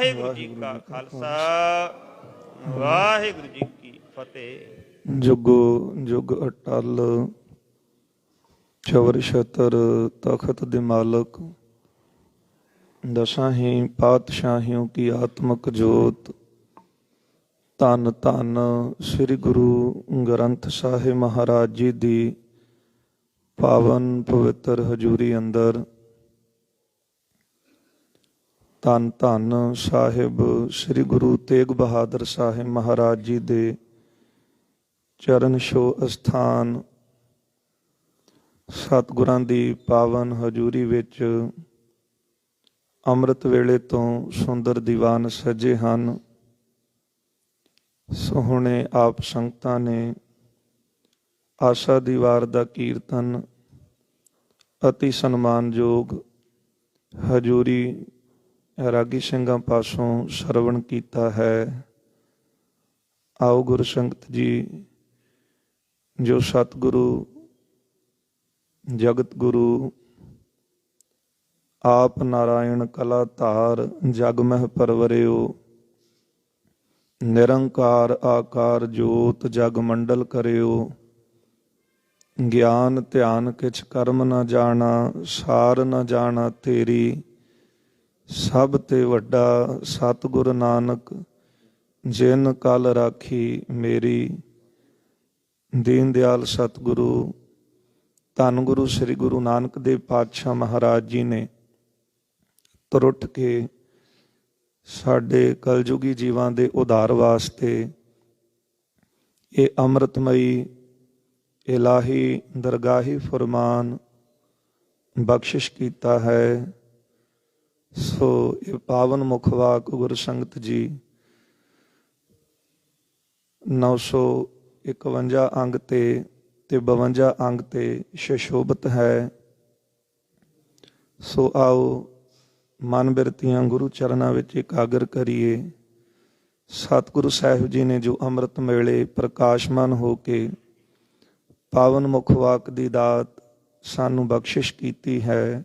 ਵਾਹਿਗੁਰੂ ਜੀ ਕਾ ਖਾਲਸਾ ਵਾਹਿਗੁਰੂ ਜੀ ਕੀ ਫਤਿਹ। ਜੁਗੋ ਜੁਗ ਅਟਲ ਚਵਰ ਛਤਰ ਤਖਤ ਦੇ ਮਾਲਕ, ਦਸਾਂ ਹੀ ਪਾਤਸ਼ਾਹੀਆਂ ਕੀ ਆਤਮਕ ਜੋਤ, ਧੰਨ ਧੰਨ ਸ੍ਰੀ ਗੁਰੂ ਗ੍ਰੰਥ ਸਾਹਿਬ ਮਹਾਰਾਜ ਜੀ ਦੀ ਪਾਵਨ ਪਵਿੱਤਰ ਹਜ਼ੂਰੀ ਅੰਦਰ, ਧੰਨ ਧੰਨ ਸਾਹਿਬ ਸ੍ਰੀ ਗੁਰੂ ਤੇਗ ਬਹਾਦਰ ਸਾਹਿਬ ਮਹਾਰਾਜ ਜੀ ਦੇ ਚਰਨ ਛੋਹ ਅਸਥਾਨ ਸਤਿਗੁਰਾਂ ਦੀ ਪਾਵਨ ਹਜ਼ੂਰੀ ਵਿੱਚ ਅੰਮ੍ਰਿਤ ਵੇਲੇ ਤੋਂ ਸੁੰਦਰ ਦੀਵਾਨ ਸਜੇ ਹਨ। ਸੋਹਣੇ ਆਪ ਸੰਗਤਾਂ ਨੇ ਆਸਾ ਦੀ ਵਾਰ ਦਾ ਕੀਰਤਨ ਅਤੀ ਸਨਮਾਨਯੋਗ ਹਜ਼ੂਰੀ ਰਾਗੀ ਸਿੰਘਾਂ ਪਾਸੋਂ ਸਰਵਣ ਕੀਤਾ ਹੈ। ਆਓ ਗੁਰੂ ਸੰਗਤ ਜੀ, ਜੋ ਸਤਿਗੁਰੂ ਜਗਤ ਗੁਰੂ ਆਪ ਨਾਰਾਇਣ ਕਲਾ ਧਾਰ ਜਗ ਮਹਿ ਪਰਵਰਿਓ, ਨਿਰੰਕਾਰ ਆਕਾਰ ਜੋਤ ਜਗ ਮੰਡਲ ਕਰਿਓ, ਗਿਆਨ ਧਿਆਨ ਕਿਛ ਕਰਮ ਨ ਜਾਣਾ, ਸਾਰ ਨ ਜਾਣਾ ਤੇਰੀ, ਸਭ ਤੇ ਵੱਡਾ ਸਤਿਗੁਰ ਨਾਨਕ ਜਿਨ ਕਲ ਰਾਖੀ ਮੇਰੀ। ਦੀਨ ਦਿਆਲ ਸਤਿਗੁਰੂ ਧੰਨ ਗੁਰੂ ਸ੍ਰੀ ਗੁਰੂ ਨਾਨਕ ਦੇਵ ਪਾਤਸ਼ਾਹ ਮਹਾਰਾਜ ਜੀ ਨੇ ਤੁਰ ਕੇ ਸਾਡੇ ਕਲਯੁਗੀ ਜੀਵਾਂ ਦੇ ਉਧਾਰ ਵਾਸਤੇ ਇਹ ਅੰਮ੍ਰਿਤਮਈ ਇਲਾਹੀ ਦਰਗਾਹੀ ਫਰਮਾਨ ਬਖਸ਼ਿਸ਼ ਕੀਤਾ ਹੈ। ਸੋ ਇਹ ਪਾਵਨ ਮੁਖ ਵਾਕ ਗੁਰ ਸੰਗਤ ਜੀ 951 ਅੰਗ ਤੇ 52 ਅੰਗ ਤੇ ਸ਼ੋਭਤ ਹੈ। ਸੋ ਆਓ ਮਨ ਬਿਰਤੀਆਂ ਗੁਰੂ ਚਰਨਾਂ ਵਿੱਚ ਇਕਾਗਰ ਕਰੀਏ। ਸਤਿਗੁਰੂ ਸਾਹਿਬ ਜੀ ਨੇ ਜੋ ਅੰਮ੍ਰਿਤ ਵੇਲੇ ਪ੍ਰਕਾਸ਼ਮਾਨ ਹੋ ਕੇ ਪਾਵਨ ਮੁਖ ਵਾਕ ਦੀ ਦਾਤ ਸਾਨੂੰ ਬਖਸ਼ਿਸ਼ ਕੀਤੀ ਹੈ,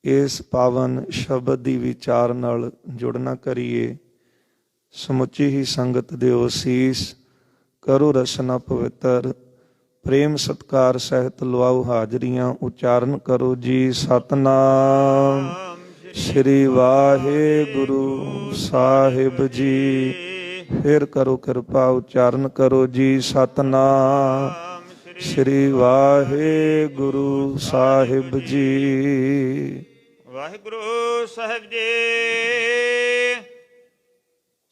ਇਸ ਪਾਵਨ ਸ਼ਬਦ ਦੀ ਵਿਚਾਰ ਨਾਲ ਜੁੜਨਾ ਕਰੀਏ। ਸਮੁੱਚੀ ਹੀ ਸੰਗਤ ਦਿਓ ਸੀਸ, ਕਰੋ ਰਸਨਾ ਪਵਿੱਤਰ, ਪ੍ਰੇਮ ਸਤਿਕਾਰ ਸਹਿਤ ਲਵਾਓ ਹਾਜ਼ਰੀਆਂ, ਉਚਾਰਨ ਕਰੋ ਜੀ ਸਤਨਾਮ ਸ੍ਰੀ ਵਾਹਿਗੁਰੂ ਸਾਹਿਬ ਜੀ। ਫਿਰ ਕਰੋ ਕਿਰਪਾ, ਉਚਾਰਨ ਕਰੋ ਜੀ ਸਤਨਾਮ ਸ੍ਰੀ ਵਾਹਿਗੁਰੂ ਸਾਹਿਬ ਜੀ। ਵਾਹਿਗੁਰੂ ਸਾਹਿਬ ਜੀ।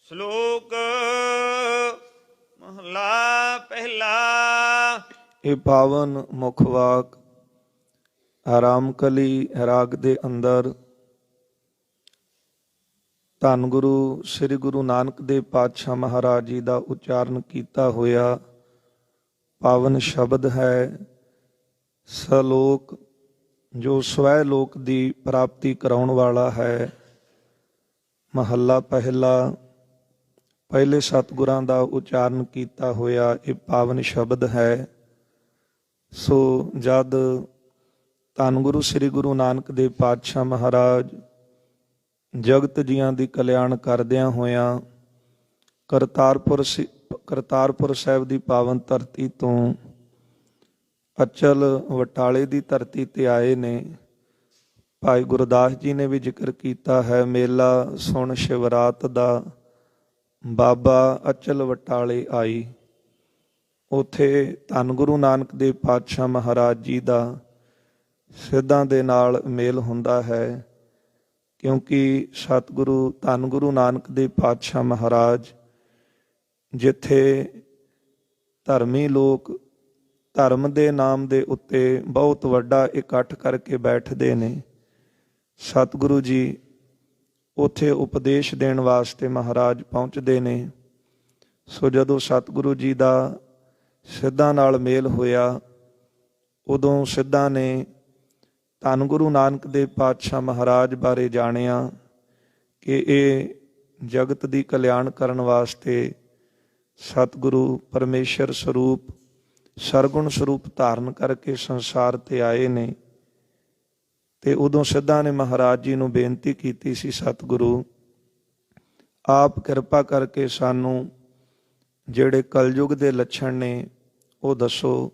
ਸ਼ਲੋਕ ਮਹਲਾ ਪਹਿਲਾ। ਇਹ ਪਾਵਨ ਮੁਖ ਵਾਕ ਆਰਾਮ ਕਲੀ ਰਾਗ ਦੇ ਅੰਦਰ ਧੰਨ ਗੁਰੂ ਸ੍ਰੀ ਗੁਰੂ ਨਾਨਕ ਦੇਵ ਪਾਤਸ਼ਾਹ ਮਹਾਰਾਜ ਜੀ ਦਾ ਉਚਾਰਨ ਕੀਤਾ ਹੋਇਆ ਪਾਵਨ ਸ਼ਬਦ ਹੈ। ਸਲੋਕ ਜੋ ਸਵੈ ਲੋਕ ਦੀ ਪ੍ਰਾਪਤੀ ਕਰਾਉਣ ਵਾਲਾ ਹੈ। ਮਹੱਲਾ ਪਹਿਲਾ, ਪਹਿਲੇ ਸਤਿਗੁਰਾਂ ਦਾ ਉਚਾਰਨ ਕੀਤਾ ਹੋਇਆ ਇਹ ਪਾਵਨ ਸ਼ਬਦ ਹੈ। ਸੋ ਜਦ ਧੰਨ ਗੁਰੂ ਸ੍ਰੀ ਗੁਰੂ ਨਾਨਕ ਦੇਵ ਪਾਤਸ਼ਾਹ ਮਹਾਰਾਜ ਜਗਤ ਜੀਆਂ ਦੀ ਕਲਿਆਣ ਕਰਦਿਆਂ ਹੋਇਆਂ ਕਰਤਾਰਪੁਰ ਸਾਹਿਬ ਦੀ ਪਾਵਨ ਧਰਤੀ ਤੋਂ ਅਚਲ ਬਟਾਲੇ ਦੀ ਧਰਤੀ ਤੇ ਆਏ ਨੇ। ਭਾਈ ਗੁਰਦਾਸ ਜੀ ਨੇ ਵੀ ਜ਼ਿਕਰ ਕੀਤਾ ਹੈ, ਮੇਲਾ ਸੁਣ ਸ਼ਿਵਰਾਤ ਦਾ ਬਾਬਾ ਅਚਲ ਬਟਾਲੇ ਆਈ। ਉੱਥੇ ਧੰਨ ਗੁਰੂ ਨਾਨਕ ਦੇਵ ਪਾਤਸ਼ਾਹ ਮਹਾਰਾਜ ਜੀ ਦਾ ਸਿੱਧਾਂ ਦੇ ਨਾਲ ਮੇਲ ਹੁੰਦਾ ਹੈ, ਕਿਉਂਕਿ ਸਤਿਗੁਰੂ ਧੰਨ ਗੁਰੂ ਨਾਨਕ ਦੇਵ ਪਾਤਸ਼ਾਹ ਮਹਾਰਾਜ ਜਿੱਥੇ ਧਰਮੀ ਲੋਕ ਧਰਮ ਦੇ ਨਾਮ ਦੇ ਉੱਤੇ ਬਹੁਤ ਵੱਡਾ ਇਕੱਠ ਕਰਕੇ ਬੈਠਦੇ ਨੇ, ਸਤਿਗੁਰੂ ਜੀ ਉੱਥੇ ਉਪਦੇਸ਼ ਦੇਣ ਵਾਸਤੇ ਮਹਾਰਾਜ ਪਹੁੰਚਦੇ ਨੇ। ਸੋ ਜਦੋਂ ਸਤਿਗੁਰੂ ਜੀ ਦਾ ਸਿੱਧਾਂ ਨਾਲ ਮੇਲ ਹੋਇਆ, ਉਦੋਂ ਸਿੱਧਾਂ ਨੇ ਧੰਨ ਗੁਰੂ ਨਾਨਕ ਦੇਵ ਪਾਤਸ਼ਾਹ ਮਹਾਰਾਜ ਬਾਰੇ ਜਾਣਿਆ ਕਿ ਇਹ ਜਗਤ ਦੀ ਕਲਿਆਣ ਕਰਨ ਵਾਸਤੇ ਸਤਿਗੁਰੂ ਪਰਮੇਸ਼ਰ ਸਰੂਪ ਸਰਗੁਣ ਸਰੂਪ ਧਾਰਨ ਕਰਕੇ ਸੰਸਾਰ ਤੇ ਆਏ ਨੇ। ਤੇ ਉਦੋਂ ਸਿੱਧਾਂ ਨੇ ਮਹਾਰਾਜ ਜੀ ਨੂੰ ਬੇਨਤੀ ਕੀਤੀ ਸੀ, ਸਤਿਗੁਰੂ ਆਪ ਕਿਰਪਾ ਕਰਕੇ ਸਾਨੂੰ ਜਿਹੜੇ ਕਲਯੁਗ ਦੇ ਲੱਛਣ ਨੇ ਉਹ ਦੱਸੋ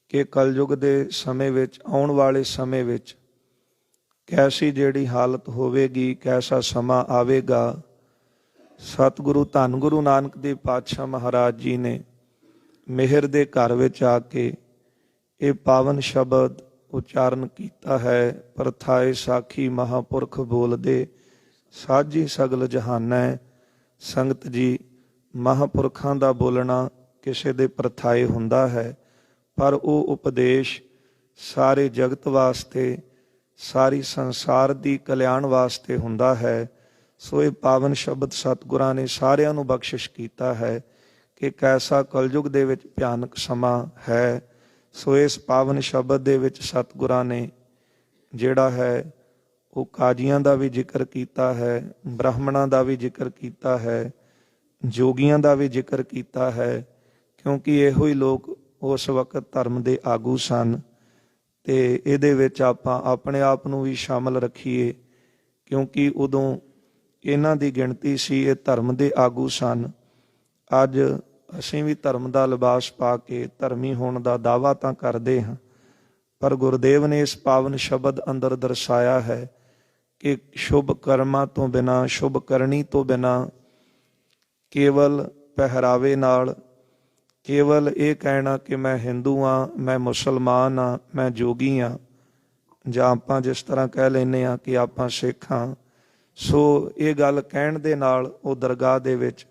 ਕਿ ਕਲਯੁਗ ਦੇ ਸਮੇਂ ਵਿੱਚ, ਆਉਣ ਵਾਲੇ ਸਮੇਂ ਵਿੱਚ ਕੈਸੀ ਜਿਹੜੀ ਹਾਲਤ ਹੋਵੇਗੀ, ਕੈਸਾ ਸਮਾਂ ਆਵੇਗਾ। ਸਤਿਗੁਰੂ ਧੰਨ ਗੁਰੂ ਨਾਨਕ ਦੇਵ ਪਾਤਸ਼ਾਹ ਮਹਾਰਾਜ ਜੀ ਨੇ ਮਿਹਰ ਦੇ ਘਰ ਵਿੱਚ ਆ ਕੇ ਇਹ ਪਾਵਨ ਸ਼ਬਦ ਉਚਾਰਨ ਕੀਤਾ ਹੈ। ਪ੍ਰਥਾਏ ਸਾਖੀ ਮਹਾਂਪੁਰਖ ਬੋਲਦੇ, ਸਾਜੀ ਸਗਲ ਜਹਾਨੈ। ਸੰਗਤ ਜੀ, ਮਹਾਂਪੁਰਖਾਂ ਦਾ ਬੋਲਣਾ ਕਿਸੇ ਦੇ ਪ੍ਰਥਾਏ ਹੁੰਦਾ ਹੈ, ਪਰ ਉਹ ਉਪਦੇਸ਼ ਸਾਰੇ ਜਗਤ ਵਾਸਤੇ, ਸਾਰੀ ਸੰਸਾਰ ਦੀ ਕਲਿਆਣ ਵਾਸਤੇ ਹੁੰਦਾ ਹੈ। ਸੋ ਇਹ ਪਾਵਨ ਸ਼ਬਦ ਸਤਿਗੁਰਾਂ ਨੇ ਸਾਰਿਆਂ ਨੂੰ ਬਖਸ਼ਿਸ਼ ਕੀਤਾ ਹੈ ਕਿ ਕੈਸਾ ਕਲਯੁਗ ਦੇ ਵਿੱਚ ਭਿਆਨਕ ਸਮਾਂ ਹੈ। ਸੋ ਇਸ ਪਾਵਨ ਸ਼ਬਦ ਦੇ ਵਿੱਚ ਸਤਿਗੁਰਾਂ ਨੇ ਜਿਹੜਾ ਹੈ ਉਹ ਕਾਜ਼ੀਆਂ ਦਾ ਵੀ ਜ਼ਿਕਰ ਕੀਤਾ ਹੈ, ਬ੍ਰਾਹਮਣਾਂ ਦਾ ਵੀ ਜ਼ਿਕਰ ਕੀਤਾ ਹੈ, ਜੋਗੀਆਂ ਦਾ ਵੀ ਜ਼ਿਕਰ ਕੀਤਾ ਹੈ, ਕਿਉਂਕਿ ਇਹੋ ਹੀ ਲੋਕ ਉਸ ਵਕਤ ਧਰਮ ਦੇ ਆਗੂ ਸਨ। ਤੇ ਇਹਦੇ ਵਿੱਚ ਆਪਾਂ ਆਪਣੇ ਆਪ ਨੂੰ ਵੀ ਸ਼ਾਮਲ ਰੱਖੀਏ, ਕਿਉਂਕਿ ਉਦੋਂ ਇਹਨਾਂ ਦੀ ਗਿਣਤੀ ਸੀ, ਇਹ ਧਰਮ ਦੇ ਆਗੂ ਸਨ। ਅੱਜ ਅਸੀਂ ਵੀ ਧਰਮ ਦਾ ਲਿਬਾਸ ਪਾ ਕੇ ਧਰਮੀ ਹੋਣ ਦਾ ਦਾਅਵਾ ਤਾਂ ਕਰਦੇ ਹਾਂ, ਪਰ ਗੁਰਦੇਵ ਨੇ ਇਸ ਪਾਵਨ ਸ਼ਬਦ ਅੰਦਰ ਦਰਸਾਇਆ ਹੈ ਕਿ ਸ਼ੁਭ ਕਰਮਾਂ ਤੋਂ ਬਿਨਾਂ, ਸ਼ੁਭ ਕਰਨੀ ਤੋਂ ਬਿਨਾਂ, ਕੇਵਲ ਪਹਿਰਾਵੇ ਨਾਲ, ਕੇਵਲ ਇਹ ਕਹਿਣਾ ਕਿ ਮੈਂ ਹਿੰਦੂ ਹਾਂ, ਮੈਂ ਮੁਸਲਮਾਨ ਹਾਂ, ਮੈਂ ਜੋਗੀ ਹਾਂ, ਜਾਂ ਆਪਾਂ ਜਿਸ ਤਰ੍ਹਾਂ ਕਹਿ ਲੈਂਦੇ ਹਾਂ ਕਿ ਆਪਾਂ ਸਿੱਖ ਹਾਂ। ਸੋ ਇਹ ਗੱਲ ਕਹਿਣ ਦੇ ਨਾਲ ਉਹ ਦਰਗਾਹ ਦੇ ਵਿੱਚ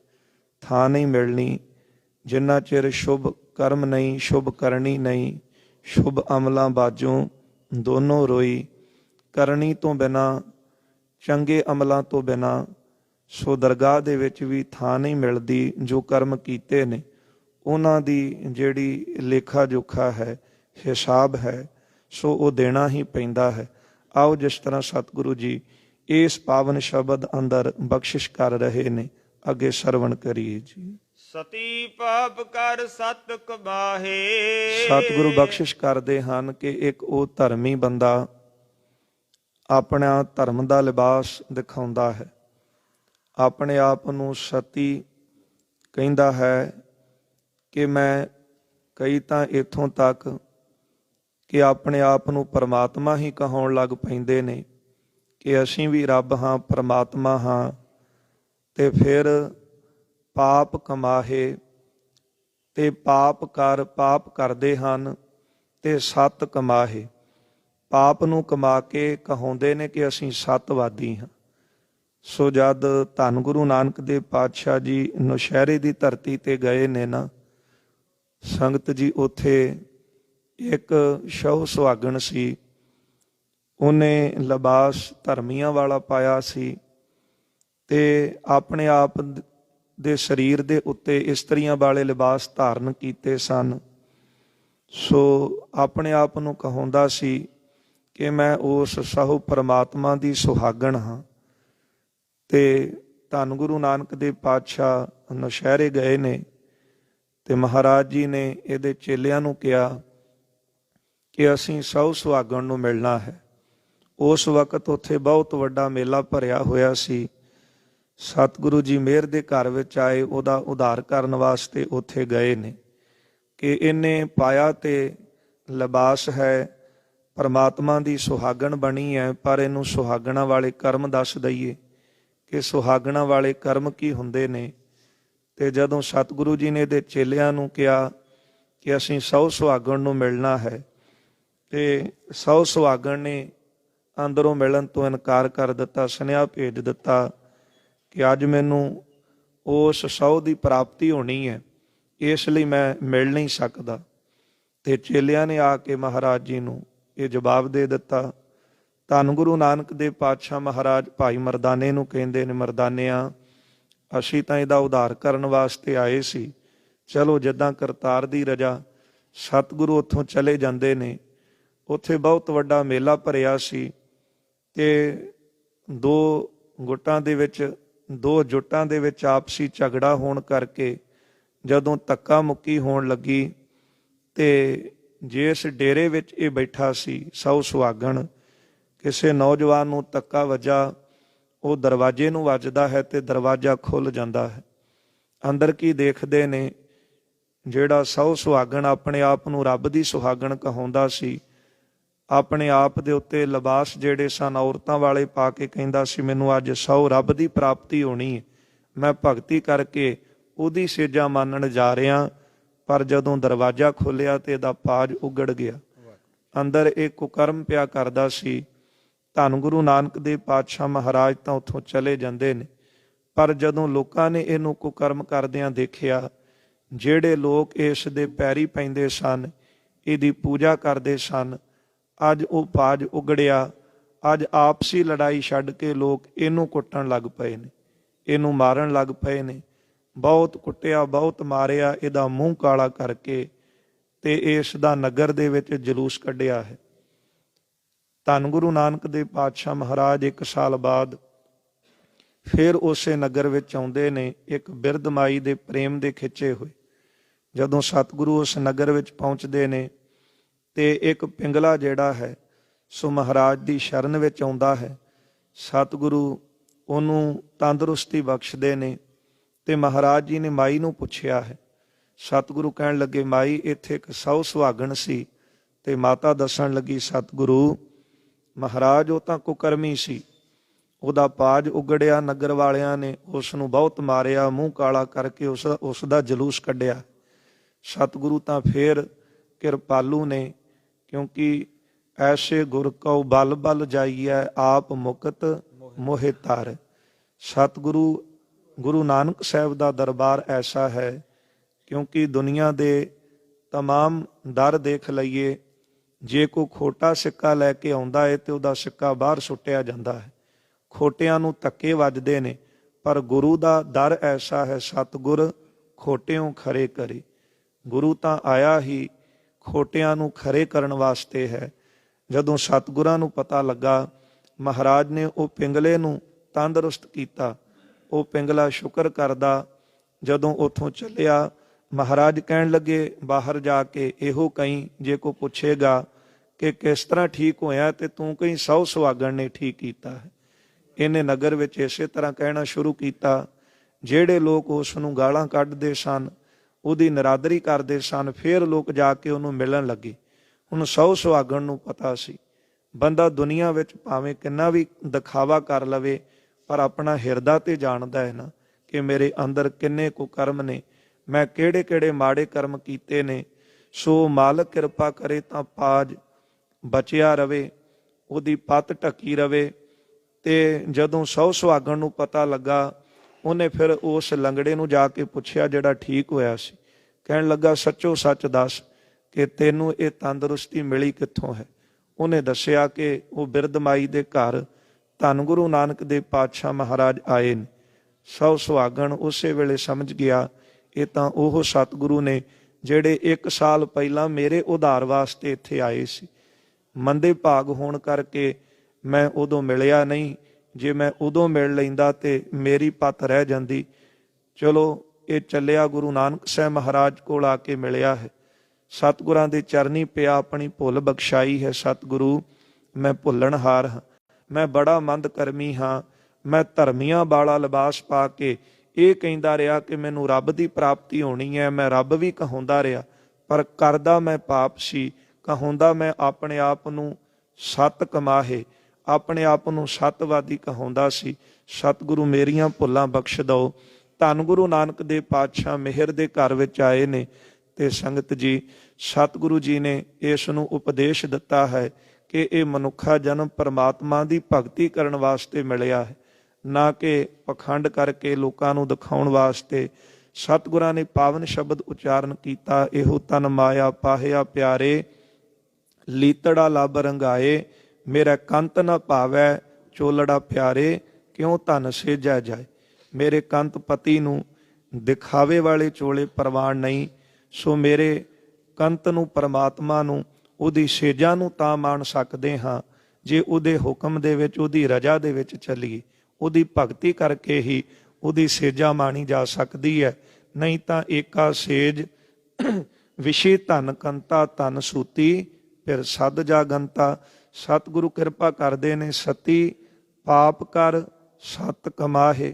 ਥਾਂ ਨਹੀਂ ਮਿਲਣੀ ਜਿੰਨਾ ਚਿਰ ਸ਼ੁਭ ਕਰਮ ਨਹੀਂ, ਸ਼ੁਭ ਕਰਨੀ ਨਹੀਂ, ਸ਼ੁਭ ਅਮਲਾਂ ਬਾਝੋਂ ਦੋਨੋਂ ਰੋਈ। ਕਰਨੀ ਤੋਂ ਬਿਨਾਂ, ਚੰਗੇ ਅਮਲਾਂ ਤੋਂ ਬਿਨਾਂ ਸੋ ਦਰਗਾਹ ਦੇ ਵਿੱਚ ਵੀ ਥਾਂ ਨਹੀਂ ਮਿਲਦੀ। ਜੋ ਕਰਮ ਕੀਤੇ ਨੇ ਉਹਨਾਂ ਦੀ ਜਿਹੜੀ ਲੇਖਾ ਜੋਖਾ ਹੈ, ਹਿਸਾਬ ਹੈ, ਸੋ ਉਹ ਦੇਣਾ ਹੀ ਪੈਂਦਾ ਹੈ। ਆਓ ਜਿਸ ਤਰ੍ਹਾਂ ਸਤਿਗੁਰੂ ਜੀ ਇਸ ਪਾਵਨ ਸ਼ਬਦ ਅੰਦਰ ਬਖਸ਼ਿਸ਼ ਕਰ ਰਹੇ ਨੇ, ਅੱਗੇ ਸਰਵਣ ਕਰੀਏ ਜੀ। ਸਤੀ ਪਾਪ ਕਰ ਸਤ ਕਮਾਹੇ। ਸਤਿਗੁਰੂ ਬਖਸ਼ਿਸ਼ ਕਰਦੇ ਹਨ ਕਿ ਇੱਕ ਉਹ ਧਰਮੀ ਬੰਦਾ ਆਪਣਾ ਧਰਮ ਦਾ ਲਿਬਾਸ ਦਿਖਾਉਂਦਾ ਹੈ, ਆਪਣੇ ਆਪ ਨੂੰ ਸਤੀ ਕਹਿੰਦਾ ਹੈ ਕਿ ਮੈਂ, ਕਈ ਤਾਂ ਇੱਥੋਂ ਤੱਕ ਕਿ ਆਪਣੇ ਆਪ ਨੂੰ ਪਰਮਾਤਮਾ ਹੀ ਕਹਾਉਣ ਲੱਗ ਪੈਂਦੇ ਨੇ ਕਿ ਅਸੀਂ ਵੀ ਰੱਬ ਹਾਂ, ਪਰਮਾਤਮਾ ਹਾਂ। ਤੇ ਫਿਰ ਪਾਪ ਕਮਾਹੇ, ਤੇ ਪਾਪ ਕਰਦੇ ਹਨ ਤੇ ਸਤ ਕਮਾਹੇ। ਪਾਪ ਨੂੰ ਕਮਾ ਕੇ ਕਹਾਉਂਦੇ ਨੇ ਕਿ ਅਸੀਂ ਸਤਵਾਦੀ ਹਾਂ। ਸੋ ਜਦ ਧੰਨ ਗੁਰੂ ਨਾਨਕ ਦੇਵ ਪਾਤਸ਼ਾਹ ਜੀ ਨੌਸ਼ਹਿਰੇ ਦੀ ਧਰਤੀ ਤੇ ਗਏ ਨੇ ਨਾ ਸੰਗਤ ਜੀ, ਉੱਥੇ ਇੱਕ ਸ਼ਹੁ ਸੁਹਾਗਣ ਸੀ, ਉਹਨੇ ਲਿਬਾਸ ਧਰਮੀਆਂ ਵਾਲਾ ਪਾਇਆ ਸੀ ਤੇ ਆਪਣੇ ਆਪ ਦੇ ਸਰੀਰ ਦੇ ਉੱਤੇ ਇਸਤਰੀਆਂ ਵਾਲੇ ਲਿਬਾਸ ਧਾਰਨ ਕੀਤੇ ਸਨ। ਸੋ ਆਪਣੇ ਆਪ ਨੂੰ ਕਹਾਉਂਦਾ ਸੀ ਕਿ ਮੈਂ ਉਸ ਸਾਹੂ ਪਰਮਾਤਮਾ ਦੀ ਸੁਹਾਗਣ ਹਾਂ। ਤੇ ਧੰਨ ਗੁਰੂ ਨਾਨਕ ਦੇਵ ਪਾਤਸ਼ਾਹ ਨੌਸ਼ਹਿਰੇ ਗਏ ਨੇ ਤੇ ਮਹਾਰਾਜ ਜੀ ਨੇ ਇਹਦੇ ਚੇਲਿਆਂ ਨੂੰ ਕਿਹਾ ਕਿ ਅਸੀਂ ਸਾਹੂ ਸੁਹਾਗਣ ਨੂੰ ਮਿਲਣਾ ਹੈ। ਉਸ ਵਕਤ ਉੱਥੇ ਬਹੁਤ ਵੱਡਾ ਮੇਲਾ ਭਰਿਆ ਹੋਇਆ ਸੀ। ਸਤਿਗੁਰੂ ਜੀ ਮਿਹਰ ਦੇ ਘਰ ਵਿੱਚ ਆਏ, ਉਹਦਾ ਉਧਾਰ ਕਰਨ ਵਾਸਤੇ ਉੱਥੇ ਗਏ ਨੇ ਕਿ ਇਹਨੇ ਪਾਇਆ ਤੇ ਲਿਬਾਸ ਹੈ, ਪਰਮਾਤਮਾ ਦੀ ਸੁਹਾਗਣ ਬਣੀ ਹੈ, ਪਰ ਇਹਨੂੰ ਸੁਹਾਗਣਾ ਵਾਲੇ ਕਰਮ ਦੱਸ ਦਈਏ ਕਿ ਸੁਹਾਗਣਾ ਵਾਲੇ ਕਰਮ ਕੀ ਹੁੰਦੇ ਨੇ। ਤੇ ਜਦੋਂ ਸਤਿਗੁਰੂ ਜੀ ਨੇ ਇਹਦੇ ਚੇਲਿਆਂ ਨੂੰ ਕਿਹਾ ਕਿ ਅਸੀਂ ਸਹੁ ਸੁਹਾਗਣ ਨੂੰ ਮਿਲਣਾ ਹੈ, ਤੇ ਸਹੁ ਸੁਹਾਗਣ ਨੇ ਅੰਦਰੋਂ ਮਿਲਣ ਤੋਂ ਇਨਕਾਰ ਕਰ ਦਿੱਤਾ, ਸੁਨੇਹਾ ਭੇਜ ਦਿੱਤਾ ਕਿ ਅੱਜ ਮੈਨੂੰ ਉਸ ਸਹੁੰ ਦੀ ਪ੍ਰਾਪਤੀ ਹੋਣੀ ਹੈ, ਇਸ ਲਈ ਮੈਂ ਮਿਲ ਨਹੀਂ ਸਕਦਾ। ਤੇ ਚੇਲਿਆਂ ਨੇ ਆ ਕੇ ਮਹਾਰਾਜ ਜੀ ਨੂੰ ਇਹ ਜਵਾਬ ਦੇ ਦਿੱਤਾ। ਧੰਨ ਗੁਰੂ ਨਾਨਕ ਦੇਵ ਪਾਤਸ਼ਾਹ ਮਹਾਰਾਜ ਭਾਈ ਮਰਦਾਨੇ ਨੂੰ ਕਹਿੰਦੇ ਨੇ, ਮਰਦਾਨਿਆਂ, ਅਸੀਂ ਤਾਂ ਇਹਦਾ ਉਧਾਰ ਕਰਨ ਵਾਸਤੇ ਆਏ ਸੀ, ਚਲੋ ਜਿੱਦਾਂ ਕਰਤਾਰ ਦੀ ਰਜਾ। ਸਤਿਗੁਰੂ ਉੱਥੋਂ ਚਲੇ ਜਾਂਦੇ ਨੇ। ਉੱਥੇ ਬਹੁਤ ਵੱਡਾ ਮੇਲਾ ਭਰਿਆ ਸੀ ਤੇ ਦੋ ਜੁੱਟਾਂ ਦੇ ਵਿੱਚ ਆਪਸੀ ਝਗੜਾ ਹੋਣ ਕਰਕੇ ਜਦੋਂ ਧੱਕਾ ਮੁੱਕੀ ਹੋਣ ਲੱਗੀ ਤੇ ਜਿਸ ਡੇਰੇ ਵਿੱਚ ਇਹ ਬੈਠਾ ਸੀ ਸਹੁ ਸੁਹਾਗਣ, ਕਿਸੇ ਨੌਜਵਾਨ ਨੂੰ ਧੱਕਾ ਵੱਜਾ, ਉਹ ਦਰਵਾਜ਼ੇ ਨੂੰ ਵੱਜਦਾ ਹੈ ਤੇ ਦਰਵਾਜ਼ਾ ਖੁੱਲ ਜਾਂਦਾ ਹੈ। ਅੰਦਰ ਕੀ ਦੇਖਦੇ ਨੇ, ਜਿਹੜਾ ਸਹੁ ਸੁਹਾਗਣ ਆਪਣੇ ਆਪ ਨੂੰ ਰੱਬ ਦੀ ਸੁਹਾਗਣ ਕਹਾਉਂਦਾ ਸੀ, ਆਪਣੇ ਆਪ ਦੇ ਉੱਤੇ ਲਿਬਾਸ ਜਿਹੜੇ ਸਨ ਔਰਤਾਂ ਵਾਲੇ ਪਾ ਕੇ ਕਹਿੰਦਾ ਸੀ ਮੈਨੂੰ ਅੱਜ ਸਹੁ ਰੱਬ ਦੀ ਪ੍ਰਾਪਤੀ ਹੋਣੀ ਹੈ, ਮੈਂ ਭਗਤੀ ਕਰਕੇ ਉਹਦੀ ਸੇਜਾ ਮੰਨਣ ਜਾ ਰਿਹਾ। ਪਰ ਜਦੋਂ ਦਰਵਾਜ਼ਾ ਖੋਲ੍ਹਿਆ ਤੇ ਇਹਦਾ ਪਾਜ ਉਗੜ ਗਿਆ। ਅੰਦਰ ਇਹ ਕੁਕਰਮ ਪਿਆ ਕਰਦਾ ਸੀ। ਧੰਨ ਗੁਰੂ ਨਾਨਕ ਦੇਵ ਪਾਤਸ਼ਾਹ ਮਹਾਰਾਜ ਤਾਂ ਉੱਥੋਂ ਚਲੇ ਜਾਂਦੇ ਨੇ, ਪਰ ਜਦੋਂ ਲੋਕਾਂ ਨੇ ਇਹਨੂੰ ਕੁਕਰਮ ਕਰਦਿਆਂ ਦੇਖਿਆ, ਜਿਹੜੇ ਲੋਕ ਇਸ ਦੇ ਪੈਰੀ ਪੈਂਦੇ ਸਨ, ਇਹਦੀ ਪੂਜਾ ਕਰਦੇ ਸਨ, ਅੱਜ ਉਹ ਪਾਜ ਉਗੜਿਆ। ਅੱਜ ਆਪਸੀ ਲੜਾਈ ਛੱਡ ਕੇ ਲੋਕ ਇਹਨੂੰ ਕੁੱਟਣ ਲੱਗ ਪਏ ਨੇ, ਇਹਨੂੰ ਮਾਰਨ ਲੱਗ ਪਏ ਨੇ। ਬਹੁਤ ਕੁੱਟਿਆ, ਬਹੁਤ ਮਾਰਿਆ, ਇਹਦਾ ਮੂੰਹ ਕਾਲਾ ਕਰਕੇ ਤੇ ਇਸ ਦਾ ਨਗਰ ਦੇ ਵਿੱਚ ਜਲੂਸ ਕੱਢਿਆ ਹੈ। ਧੰਨ ਗੁਰੂ ਨਾਨਕ ਦੇਵ ਪਾਤਸ਼ਾਹ ਮਹਾਰਾਜ 1 ਸਾਲ ਬਾਅਦ ਫਿਰ ਉਸੇ ਨਗਰ ਵਿੱਚ ਆਉਂਦੇ ਨੇ, ਇੱਕ ਬਿਰਧ ਮਾਈ ਦੇ ਪ੍ਰੇਮ ਦੇ ਖਿੱਚੇ ਹੋਏ। ਜਦੋਂ ਸਤਿਗੁਰੂ ਉਸ ਨਗਰ ਵਿੱਚ ਪਹੁੰਚਦੇ ਨੇ ਤੇ ਇੱਕ ਪਿੰਗਲਾ ਜਿਹੜਾ ਹੈ ਸੋ ਮਹਾਰਾਜ ਦੀ ਸ਼ਰਨ ਵਿੱਚ ਆਉਂਦਾ ਹੈ। ਸਤਿਗੁਰੂ ਉਹਨੂੰ ਤੰਦਰੁਸਤੀ ਬਖਸ਼ਦੇ ਨੇ ਤੇ ਮਹਾਰਾਜ ਜੀ ਨੇ ਮਾਈ ਨੂੰ ਪੁੱਛਿਆ ਹੈ। ਸਤਿਗੁਰੂ ਕਹਿਣ ਲੱਗੇ, ਮਾਈ ਇੱਥੇ ਇੱਕ ਸਹੁ ਸੁਹਾਗਣ ਸੀ। ਤੇ ਮਾਤਾ ਦੱਸਣ ਲੱਗੀ, ਸਤਿਗੁਰੂ ਮਹਾਰਾਜ ਉਹ ਤਾਂ ਕੁਕਰਮੀ ਸੀ, ਉਹਦਾ ਪਾਜ ਉਗੜਿਆ, ਨਗਰ ਵਾਲਿਆਂ ਨੇ ਉਸ ਨੂੰ ਬਹੁਤ ਮਾਰਿਆ, ਮੂੰਹ ਕਾਲਾ ਕਰਕੇ ਉਸ ਦਾ ਜਲੂਸ ਕੱਢਿਆ। ਸਤਿਗੁਰੂ ਤਾਂ ਫੇਰ ਕਿਰਪਾਲੂ ਨੇ, ਕਿਉਂਕਿ ਐਸੇ ਗੁਰ ਕਉ ਬਲ ਬਲ ਜਾਈਐ, ਆਪ ਮੁਕਤ ਮੋਹਿ ਤਰ। ਸਤਿਗੁਰੂ ਗੁਰੂ ਨਾਨਕ ਸਾਹਿਬ ਦਾ ਦਰਬਾਰ ਐਸਾ ਹੈ, ਕਿਉਂਕਿ ਦੁਨੀਆ ਦੇ ਤਮਾਮ ਦਰ ਦੇਖ ਲਈਏ, ਜੇ ਕੋਈ ਖੋਟਾ ਸਿੱਕਾ ਲੈ ਕੇ ਆਉਂਦਾ ਹੈ ਤੇ ਉਹਦਾ ਸਿੱਕਾ ਬਾਹਰ ਸੁੱਟਿਆ ਜਾਂਦਾ ਹੈ, ਖੋਟਿਆਂ ਨੂੰ ਧੱਕੇ ਵੱਜਦੇ ਨੇ। ਪਰ ਗੁਰੂ ਦਾ ਦਰ ਐਸਾ ਹੈ, ਸਤਿਗੁਰ ਖੋਟਿਓਂ ਖਰੇ ਕਰੇ। ਗੁਰੂ ਤਾਂ ਆਇਆ ਹੀ ਖੋਟਿਆਂ ਨੂੰ ਖਰੇ ਕਰਨ ਵਾਸਤੇ ਹੈ। ਜਦੋਂ ਸਤਿਗੁਰਾਂ ਨੂੰ ਪਤਾ ਲੱਗਾ, ਮਹਾਰਾਜ ਨੇ ਉਹ ਪਿੰਗਲੇ ਨੂੰ ਤੰਦਰੁਸਤ ਕੀਤਾ। ਉਹ ਪਿੰਗਲਾ ਸ਼ੁਕਰ ਕਰਦਾ। ਜਦੋਂ ਉੱਥੋਂ ਚੱਲਿਆ, ਮਹਾਰਾਜ ਕਹਿਣ ਲੱਗੇ, ਬਾਹਰ ਜਾ ਕੇ ਇਹੋ ਕਹੀਂ, ਜੇ ਕੋਈ ਪੁੱਛੇਗਾ ਕਿ ਕਿਸ ਤਰ੍ਹਾਂ ਠੀਕ ਹੋਇਆ ਤੇ ਤੂੰ ਕਹੀਂ ਸਹੁ ਸੁਹਾਗਣ ਨੇ ਠੀਕ ਕੀਤਾ ਹੈ। ਇਹਨੇ ਨਗਰ ਵਿੱਚ ਇਸੇ ਤਰ੍ਹਾਂ ਕਹਿਣਾ ਸ਼ੁਰੂ ਕੀਤਾ। ਜਿਹੜੇ ਲੋਕ ਉਸ ਨੂੰ ਗਾਲਾਂ ਕੱਢਦੇ ਸਨ, ਉਹਦੀ ਨਿਰਾਦਰੀ ਕਰਦੇ ਸਨ, ਫਿਰ ਲੋਕ ਜਾ ਕੇ ਉਹਨੂੰ ਮਿਲਣ ਲੱਗੇ। ਹੁਣ ਸਹੁ ਸੁਹਾਗਣ ਨੂੰ ਪਤਾ ਸੀ, ਬੰਦਾ ਦੁਨੀਆ ਵਿੱਚ ਭਾਵੇਂ ਕਿੰਨਾ ਵੀ ਦਿਖਾਵਾ ਕਰ ਲਵੇ, ਪਰ ਆਪਣਾ ਹਿਰਦਾ ਤੇ ਜਾਣਦਾ ਹੈ ਨਾ ਕਿ ਮੇਰੇ ਅੰਦਰ ਕਿੰਨੇ ਕੁ ਕਰਮ ਨੇ, ਮੈਂ ਕਿਹੜੇ ਕਿਹੜੇ ਮਾੜੇ ਕਰਮ ਕੀਤੇ ਨੇ। ਸੋ ਮਾਲਕ ਕਿਰਪਾ ਕਰੇ ਤਾਂ ਪਾਜ ਬਚਿਆ ਰਵੇ, ਉਹਦੀ ਪੱਤ ਢੱਕੀ ਰਵੇ। ਤੇ ਜਦੋਂ ਸਹੁ ਸੁਹਾਗਣ ਨੂੰ ਪਤਾ ਲੱਗਾ, ਉਹਨੇ ਫਿਰ ਉਸ ਲੰਗੜੇ ਨੂੰ ਜਾ ਕੇ ਪੁੱਛਿਆ ਜਿਹੜਾ ਠੀਕ ਹੋਇਆ ਸੀ। ਕਹਿਣ ਲੱਗਾ, ਸੱਚੋ ਸੱਚ ਦੱਸ ਕਿ ਤੈਨੂੰ ਇਹ ਤੰਦਰੁਸਤੀ ਮਿਲੀ ਕਿੱਥੋਂ ਹੈ। ਉਹਨੇ ਦੱਸਿਆ ਕਿ ਉਹ ਬਿਰਧ ਮਾਈ ਦੇ ਘਰ ਧੰਨ ਗੁਰੂ ਨਾਨਕ ਦੇਵ ਪਾਤਸ਼ਾਹ ਮਹਾਰਾਜ ਆਏ ਨੇ। ਸਹੁ ਸੁਹਾਗਣ ਉਸੇ ਵੇਲੇ ਸਮਝ ਗਿਆ, ਇਹ ਤਾਂ ਉਹ ਸਤਿਗੁਰੂ ਨੇ ਜਿਹੜੇ 1 ਸਾਲ ਪਹਿਲਾਂ ਮੇਰੇ ਉਧਾਰ ਵਾਸਤੇ ਇੱਥੇ ਆਏ ਸੀ। ਮੰਦੇ ਭਾਗ ਹੋਣ ਕਰਕੇ ਮੈਂ ਉਦੋਂ ਮਿਲਿਆ ਨਹੀਂ, ਜੇ ਮੈਂ ਉਦੋਂ ਮਿਲ ਲੈਂਦਾ ਤੇ ਮੇਰੀ ਪੱਤ ਰਹਿ ਜਾਂਦੀ। ਚਲੋ ਇਹ ਚੱਲਿਆ, ਗੁਰੂ ਨਾਨਕ ਸਾਹਿਬ ਮਹਾਰਾਜ ਕੋਲ ਆ ਕੇ ਮਿਲਿਆ ਹੈ। ਸਤਿਗੁਰਾਂ ਦੇ ਚਰਨੀ ਪਿਆ, ਆਪਣੀ ਭੁੱਲ ਬਖਸ਼ਾਈ ਹੈ। ਸਤਿਗੁਰੂ ਮੈਂ ਭੁੱਲਣਹਾਰ ਹਾਂ, ਮੈਂ ਬੜਾ ਮੰਦ ਕਰਮੀ ਹਾਂ। ਮੈਂ ਧਰਮੀਆਂ ਵਾਲਾ ਲਿਬਾਸ ਪਾ ਕੇ ਇਹ ਕਹਿੰਦਾ ਰਿਹਾ ਕਿ ਮੈਨੂੰ ਰੱਬ ਦੀ ਪ੍ਰਾਪਤੀ ਹੋਣੀ ਹੈ, ਮੈਂ ਰੱਬ ਵੀ ਕਹਾਉਂਦਾ ਰਿਹਾ, ਪਰ ਕਰਦਾ ਮੈਂ ਪਾਪ ਸੀ। ਕਹਾਉਂਦਾ ਮੈਂ ਆਪਣੇ ਆਪ ਨੂੰ ਸਤ ਕਮਾਹੇ, ਆਪਣੇ ਆਪ ਨੂੰ ਸਤਵਾਦੀ ਕਹਾਉਂਦਾ ਸੀ। ਸਤਿਗੁਰੂ ਮੇਰੀਆਂ ਭੁੱਲਾਂ ਬਖਸ਼ ਦਿਓ। ਧੰਨ ਗੁਰੂ ਨਾਨਕ ਦੇਵ ਪਾਤਸ਼ਾਹ ਮਿਹਰ ਦੇ ਘਰ ਵਿੱਚ ਆਏ ਨੇ ਤੇ ਸੰਗਤ ਜੀ, ਸਤਿਗੁਰੂ ਜੀ ਨੇ ਇਸ ਨੂੰ ਉਪਦੇਸ਼ ਦਿੱਤਾ ਹੈ ਕਿ ਇਹ ਮਨੁੱਖਾ ਜਨਮ ਪਰਮਾਤਮਾ ਦੀ ਭਗਤੀ ਕਰਨ ਵਾਸਤੇ ਮਿਲਿਆ ਹੈ, ਨਾ ਕਿ ਪਖੰਡ ਕਰਕੇ ਲੋਕਾਂ ਨੂੰ ਦਿਖਾਉਣ ਵਾਸਤੇ। ਸਤਿਗੁਰਾਂ ਨੇ ਪਾਵਨ ਸ਼ਬਦ ਉਚਾਰਨ ਕੀਤਾ, ਇਹੋ ਤਨ ਮਾਇਆ ਪਾਹਿਆ ਪਿਆਰੇ, ਲੀਤੜਾ ਲੱਭ ਰੰਗਾਏ, ਮੇਰਾ ਕੰਤ ਨਾ ਭਾਵੈ ਚੋਲੜਾ ਪਿਆਰੇ, ਕਿਉਂ ਧਨ ਸੇਜਿਆ ਜਾਏ। ਮੇਰੇ ਕੰਤ ਪਤੀ ਨੂੰ ਦਿਖਾਵੇ ਵਾਲੇ ਚੋਲੇ ਪ੍ਰਵਾਨ ਨਹੀਂ, ਸੋ ਮੇਰੇ ਕੰਤ ਨੂੰ, ਪਰਮਾਤਮਾ ਨੂੰ, ਉਹਦੀ ਸੇਜਾਂ ਨੂੰ ਤਾਂ ਮਾਣ ਸਕਦੇ ਹਾਂ ਜੇ ਉਹਦੇ ਹੁਕਮ ਦੇ ਵਿੱਚ, ਉਹਦੀ ਰਜਾ ਦੇ ਵਿੱਚ ਚੱਲੀਏ। ਉਹਦੀ ਭਗਤੀ ਕਰਕੇ ਹੀ ਉਹਦੀ ਸੇਜਾ ਮਾਣੀ ਜਾ ਸਕਦੀ ਹੈ। ਨਹੀਂ ਤਾਂ ਏਕਾ ਸੇਜ ਵਿਸ਼ੇ ਧਨ ਕੰਤਾ, ਧਨ ਸੂਤੀ ਫਿਰ ਸਦ ਜਾਗੰਤਾ। ਸਤਿਗੁਰੂ ਕਿਰਪਾ ਕਰਦੇ ਨੇ, ਸਤੀ ਪਾਪ ਕਰ ਸਤ ਕਮਾਹੇ,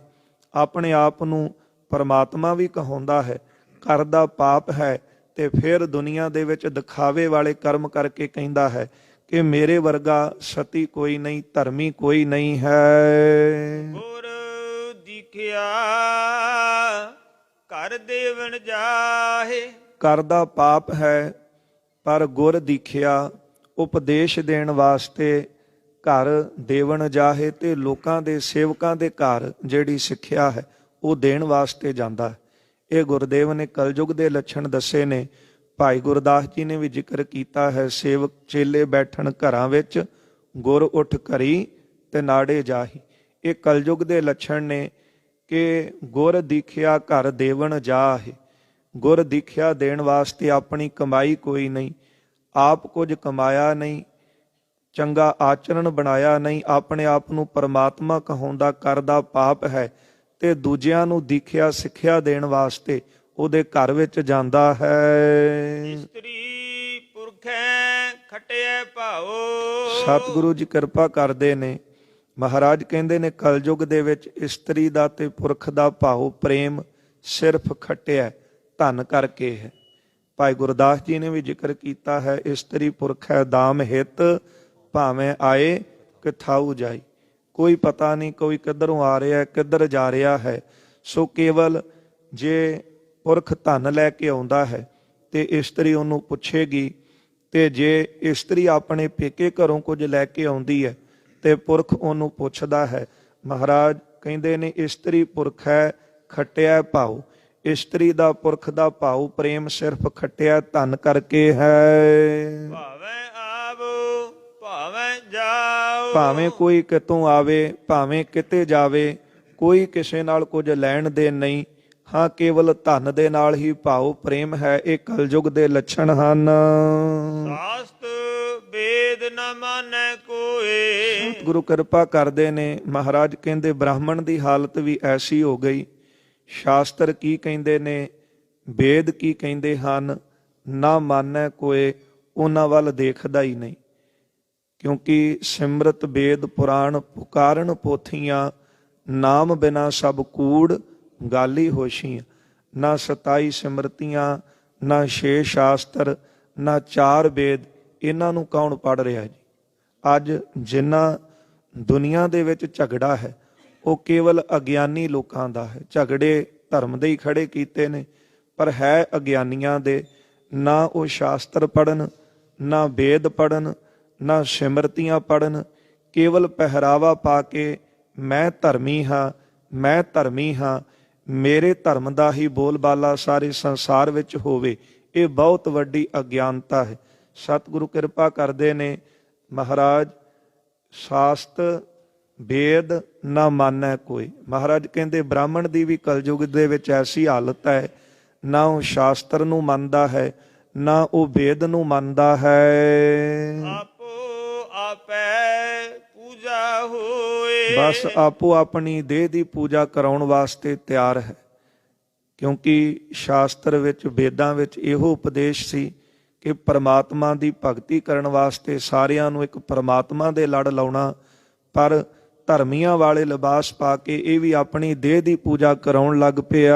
ਆਪਣੇ ਆਪ ਨੂੰ ਪਰਮਾਤਮਾ ਵੀ ਕਹਾਉਂਦਾ ਹੈ, ਕਰਦਾ ਪਾਪ ਹੈ ਤੇ ਫਿਰ ਦੁਨੀਆ ਦੇ ਵਿੱਚ ਦਿਖਾਵੇ ਵਾਲੇ ਕਰਮ ਕਰਕੇ ਕਹਿੰਦਾ ਹੈ ਕਿ ਮੇਰੇ ਵਰਗਾ ਸਤੀ ਕੋਈ ਨਹੀਂ, ਧਰਮੀ ਕੋਈ ਨਹੀਂ ਹੈ। ਗੁਰ ਦੀਖਿਆ ਕਰ ਦੇਵਨ ਜਾਹੇ, ਕਰਦਾ ਪਾਪ ਹੈ ਪਰ ਗੁਰ ਦੀਖਿਆ ਉਪਦੇਸ਼ ਦੇਣ ਵਾਸਤੇ ਘਰ ਦੇਵਨ ਜਾਹੇ, ਤੇ ਲੋਕਾਂ ਦੇ ਸੇਵਕਾਂ ਦੇ ਘਰ ਜਿਹੜੀ ਸਿੱਖਿਆ ਹੈ ਉਹ ਦੇਣ ਵਾਸਤੇ ਜਾਂਦਾ ਹੈ। ਇਹ ਗੁਰਦੇਵ ਨੇ ਕਲਯੁਗ ਦੇ ਲੱਛਣ ਦੱਸੇ ਨੇ। ਭਾਈ ਗੁਰਦਾਸ ਜੀ ਨੇ ਵੀ ਜ਼ਿਕਰ ਕੀਤਾ ਹੈ, ਸੇਵਕ ਚੇਲੇ ਬੈਠਣ ਘਰਾਂ ਵਿੱਚ, ਗੁਰ ਉੱਠ ਘਰੀ ਤੇ ਨਾੜੇ ਜਾਹੀ। ਇਹ ਕਲਯੁਗ ਦੇ ਲੱਛਣ ਨੇ ਕਿ ਗੁਰ ਦੀਖਿਆ ਘਰ ਦੇਵਨ ਜਾਹੇ। ਗੁਰ ਦੀਖਿਆ ਦੇਣ ਵਾਸਤੇ ਆਪਣੀ ਕਮਾਈ ਕੋਈ ਨਹੀਂ, ਆਪ ਕੁਝ ਕਮਾਇਆ ਨਹੀਂ, ਚੰਗਾ ਆਚਰਣ ਬਣਾਇਆ ਨਹੀਂ, ਆਪਣੇ ਆਪ ਨੂੰ ਪਰਮਾਤਮਾ ਕਹਾਉਂਦਾ, ਕਰਦਾ ਪਾਪ ਹੈ ਤੇ ਦੂਜਿਆਂ ਨੂੰ ਦੀਖਿਆ ਸਿੱਖਿਆ ਦੇਣ ਵਾਸਤੇ ਉਹਦੇ ਘਰ ਵਿੱਚ ਜਾਂਦਾ ਹੈ। ਇਸਤਰੀ ਪੁਰਖੈ ਖਟਿਐ ਭਾਓ, ਸਤਿਗੁਰੂ ਜੀ ਕਿਰਪਾ ਕਰਦੇ ਨੇ। ਮਹਾਰਾਜ ਕਹਿੰਦੇ ਨੇ ਕਲਯੁਗ ਦੇ ਵਿੱਚ ਇਸਤਰੀ ਦਾ ਤੇ ਪੁਰਖ ਦਾ ਭਾਉ ਪ੍ਰੇਮ ਸਿਰਫ ਖਟਿਆ ਧਨ ਕਰਕੇ ਹੈ। ਭਾਈ ਗੁਰਦਾਸ ਜੀ ਨੇ ਵੀ ਜ਼ਿਕਰ ਕੀਤਾ ਹੈ, ਇਸਤਰੀ ਪੁਰਖ ਹੈ ਦਾਮ ਹਿਤ, ਭਾਵੇਂ ਆਏ ਕਿਥਾਊ ਜਾਈ। ਕੋਈ ਪਤਾ ਨਹੀਂ ਕੋਈ ਕਿੱਧਰੋਂ ਆ ਰਿਹਾ ਕਿੱਧਰ ਜਾ ਰਿਹਾ ਹੈ। ਸੋ ਕੇਵਲ ਜੇ ਪੁਰਖ ਧਨ ਲੈ ਕੇ ਆਉਂਦਾ ਹੈ ਤੇ ਇਸਤਰੀ ਉਹਨੂੰ ਪੁੱਛੇਗੀ, ਤੇ ਜੇ ਇਸਤਰੀ ਆਪਣੇ ਪੇਕੇ ਘਰੋਂ ਕੁਝ ਲੈ ਕੇ ਆਉਂਦੀ ਹੈ ਤੇ ਪੁਰਖ ਉਹਨੂੰ ਪੁੱਛਦਾ ਹੈ। ਮਹਾਰਾਜ ਕਹਿੰਦੇ ਨੇ ਇਸਤਰੀ ਪੁਰਖ ਹੈ ਖਟਿਆ ਭਾਉ। ਇਸਤਰੀ ਦਾ ਪੁਰਖ ਦਾ ਭਾਉ ਪ੍ਰੇਮ ਸਿਰਫ ਖਟਿਆ ਧਨ ਕਰਕੇ ਹੈ। ਭਾਵੇਂ ਆਵੋ ਭਾਵੇਂ ਜਾਓ, ਭਾਵੇਂ ਕੋਈ ਕਿਤੋਂ ਆਵੇ ਭਾਵੇਂ ਕਿਤੇ ਜਾਵੇ, ਕੋਈ ਕਿਸੇ ਨਾਲ ਕੁਝ ਲੈਣ ਦੇਣ ਨਹੀਂ। ਹਾਂ, ਕੇਵਲ ਧਨ ਦੇ ਨਾਲ ਹੀ ਭਾਉ ਪ੍ਰੇਮ ਹੈ। ਇਹ ਕਲਯੁਗ ਦੇ ਲੱਛਣ ਹਨ। ਸਾਸਤ ਵੇਦ ਨ ਮਾਨੈ ਕੋਏ, ਗੁਰੂ ਕਿਰਪਾ ਕਰਦੇ ਨੇ। ਮਹਾਰਾਜ ਕਹਿੰਦੇ ਬ੍ਰਾਹਮਣ ਦੀ ਹਾਲਤ ਵੀ ਐਸੀ ਹੋ ਗਈ, ਸ਼ਾਸਤਰ ਕੀ ਕਹਿੰਦੇ ਨੇ, ਵੇਦ ਕੀ ਕਹਿੰਦੇ ਹਨ, ਨਾ ਮਾਨੈ ਕੋਏ, ਉਹਨਾਂ ਵੱਲ ਦੇਖਦਾ ਹੀ ਨਹੀਂ। ਕਿਉਂਕਿ ਸਿਮਰਤ ਵੇਦ ਪੁਰਾਣ ਪੁਕਾਰਨ ਪੋਥੀਆਂ, ਨਾਮ ਬਿਨਾ ਸਭ ਕੂੜ ਗਾਲੀ ਹੋਸ਼ੀਆਂ। ਨਾ 27 ਸਿਮਰਤੀਆਂ, ਨਾ 6 ਸ਼ਾਸਤਰ, ਨਾ 4 ਵੇਦ, ਇਹਨਾਂ ਨੂੰ ਕੌਣ ਪੜ੍ਹ ਰਿਹਾ ਜੀ? ਅੱਜ ਜਿੰਨਾ ਦੁਨੀਆ ਦੇ ਵਿੱਚ ਝਗੜਾ ਹੈ ਉਹ ਕੇਵਲ ਅਗਿਆਨੀ ਲੋਕਾਂ ਦਾ ਹੈ। ਝਗੜੇ ਧਰਮ ਦੇ ਹੀ ਖੜੇ ਕੀਤੇ ਨੇ, ਪਰ ਹੈ ਅਗਿਆਨੀਆਂ ਦੇ। ਨਾ ਉਹ ਸ਼ਾਸਤਰ ਪੜ੍ਹਨ, ਨਾ ਵੇਦ ਪੜ੍ਹਨ, ਨਾ ਸਿਮਰਤੀਆਂ ਪੜ੍ਹਨ, ਕੇਵਲ ਪਹਿਰਾਵਾ ਪਾ ਕੇ ਮੈਂ ਧਰਮੀ ਹਾਂ, ਮੈਂ ਧਰਮੀ ਹਾਂ, ਮੇਰੇ ਧਰਮ ਦਾ ਹੀ ਬੋਲਬਾਲਾ ਸਾਰੇ ਸੰਸਾਰ ਵਿੱਚ ਹੋਵੇ। ਇਹ ਬਹੁਤ ਵੱਡੀ ਅਗਿਆਨਤਾ ਹੈ। ਸਤਿਗੁਰੂ ਕਿਰਪਾ ਕਰਦੇ ਨੇ। ਮਹਾਰਾਜ ਸ਼ਾਸਤ ਵੇਦ ਨਾ ਮਾਨੈ ਕੋਈ। ਮਹਾਰਾਜ ਕਹਿੰਦੇ ਬ੍ਰਾਹਮਣ ਦੀ ਵੀ ਕਲਯੁਗ ਦੇ ਵਿੱਚ ਐਸੀ ਹਾਲਤ ਹੈ, ਨਾ ਉਹ ਸ਼ਾਸਤਰ ਨੂੰ ਮੰਨਦਾ ਹੈ, ਨਾ ਉਹ ਵੇਦ ਨੂੰ ਮੰਨਦਾ ਹੈ। ਆਪੋ ਆਪੈ ਪੂਜਾ ਹੋਏ, ਬਸ ਆਪੋ ਆਪਣੀ ਦੇਹ ਦੀ ਪੂਜਾ ਕਰਾਉਣ ਵਾਸਤੇ ਤਿਆਰ ਹੈ। ਕਿਉਂਕਿ ਸ਼ਾਸਤਰ ਵਿੱਚ ਵੇਦਾਂ ਵਿੱਚ ਇਹੋ ਉਪਦੇਸ਼ ਸੀ ਕਿ ਪਰਮਾਤਮਾ ਦੀ ਭਗਤੀ ਕਰਨ ਵਾਸਤੇ ਸਾਰਿਆਂ ਨੂੰ ਇੱਕ ਪਰਮਾਤਮਾ ਦੇ ਲੜ ਲਾਉਣਾ, ਪਰ ਧਰਮੀਆਂ ਵਾਲੇ ਲਿਬਾਸ ਪਾ ਕੇ ਇਹ ਵੀ ਆਪਣੀ ਦੇਹ ਦੀ ਪੂਜਾ ਕਰਾਉਣ ਲੱਗ ਪਿਆ।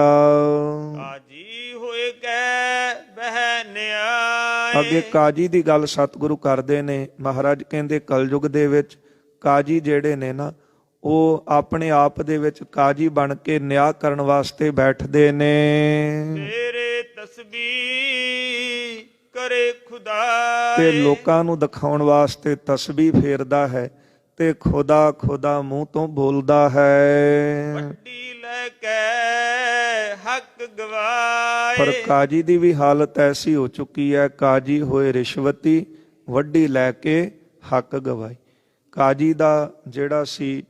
ਕਾਜੀ ਹੋਏ ਕੈ ਬਹਿ ਨਿਆਏ, ਅੱਗੇ ਕਾਜੀ ਦੀ ਗੱਲ ਸਤਿਗੁਰੂ ਕਰਦੇ ਨੇ। ਮਹਾਰਾਜ ਕਹਿੰਦੇ ਕਲਯੁਗ ਦੇ ਵਿੱਚ ਕਾਜੀ ਜਿਹੜੇ ਨੇ ਨਾ, ਉਹ ਆਪਣੇ ਆਪ ਦੇ ਵਿੱਚ ਕਾਜੀ ਬਣ ਕੇ ਨਿਆਂ ਕਰਨ ਵਾਸਤੇ ਬੈਠਦੇ ਨੇ। ਤੇਰੇ ਤਸਬੀਹ ਕਰੇ ਖੁਦਾ, ਤੇ ਲੋਕਾਂ ਨੂੰ ਦਿਖਾਉਣ ਵਾਸਤੇ ਤਸਬੀਹ ਫੇਰਦਾ ਹੈ ਤੇ ਖੁਦਾ ਖੁਦਾ ਮੂੰਹ ਤੋਂ ਬੋਲਦਾ ਹੈ। ਵੱਡੀ ਲੈ ਕੇ ਹੱਕ ਗਵਾਏ, ਪਰ ਕਾਜੀ ਦੀ ਵੀ ਹਾਲਤ ਐਸੀ ਹੋ ਚੁੱਕੀ ਹੈ, ਕਾਜੀ ਹੋਏ ਰਿਸ਼ਵਤੀ, ਵੱਡੀ ਲੈ ਕੇ ਹੱਕ ਗਵਾਈ। ਕਾਜੀ ਦਾ ਜਿਹੜਾ ਸੀ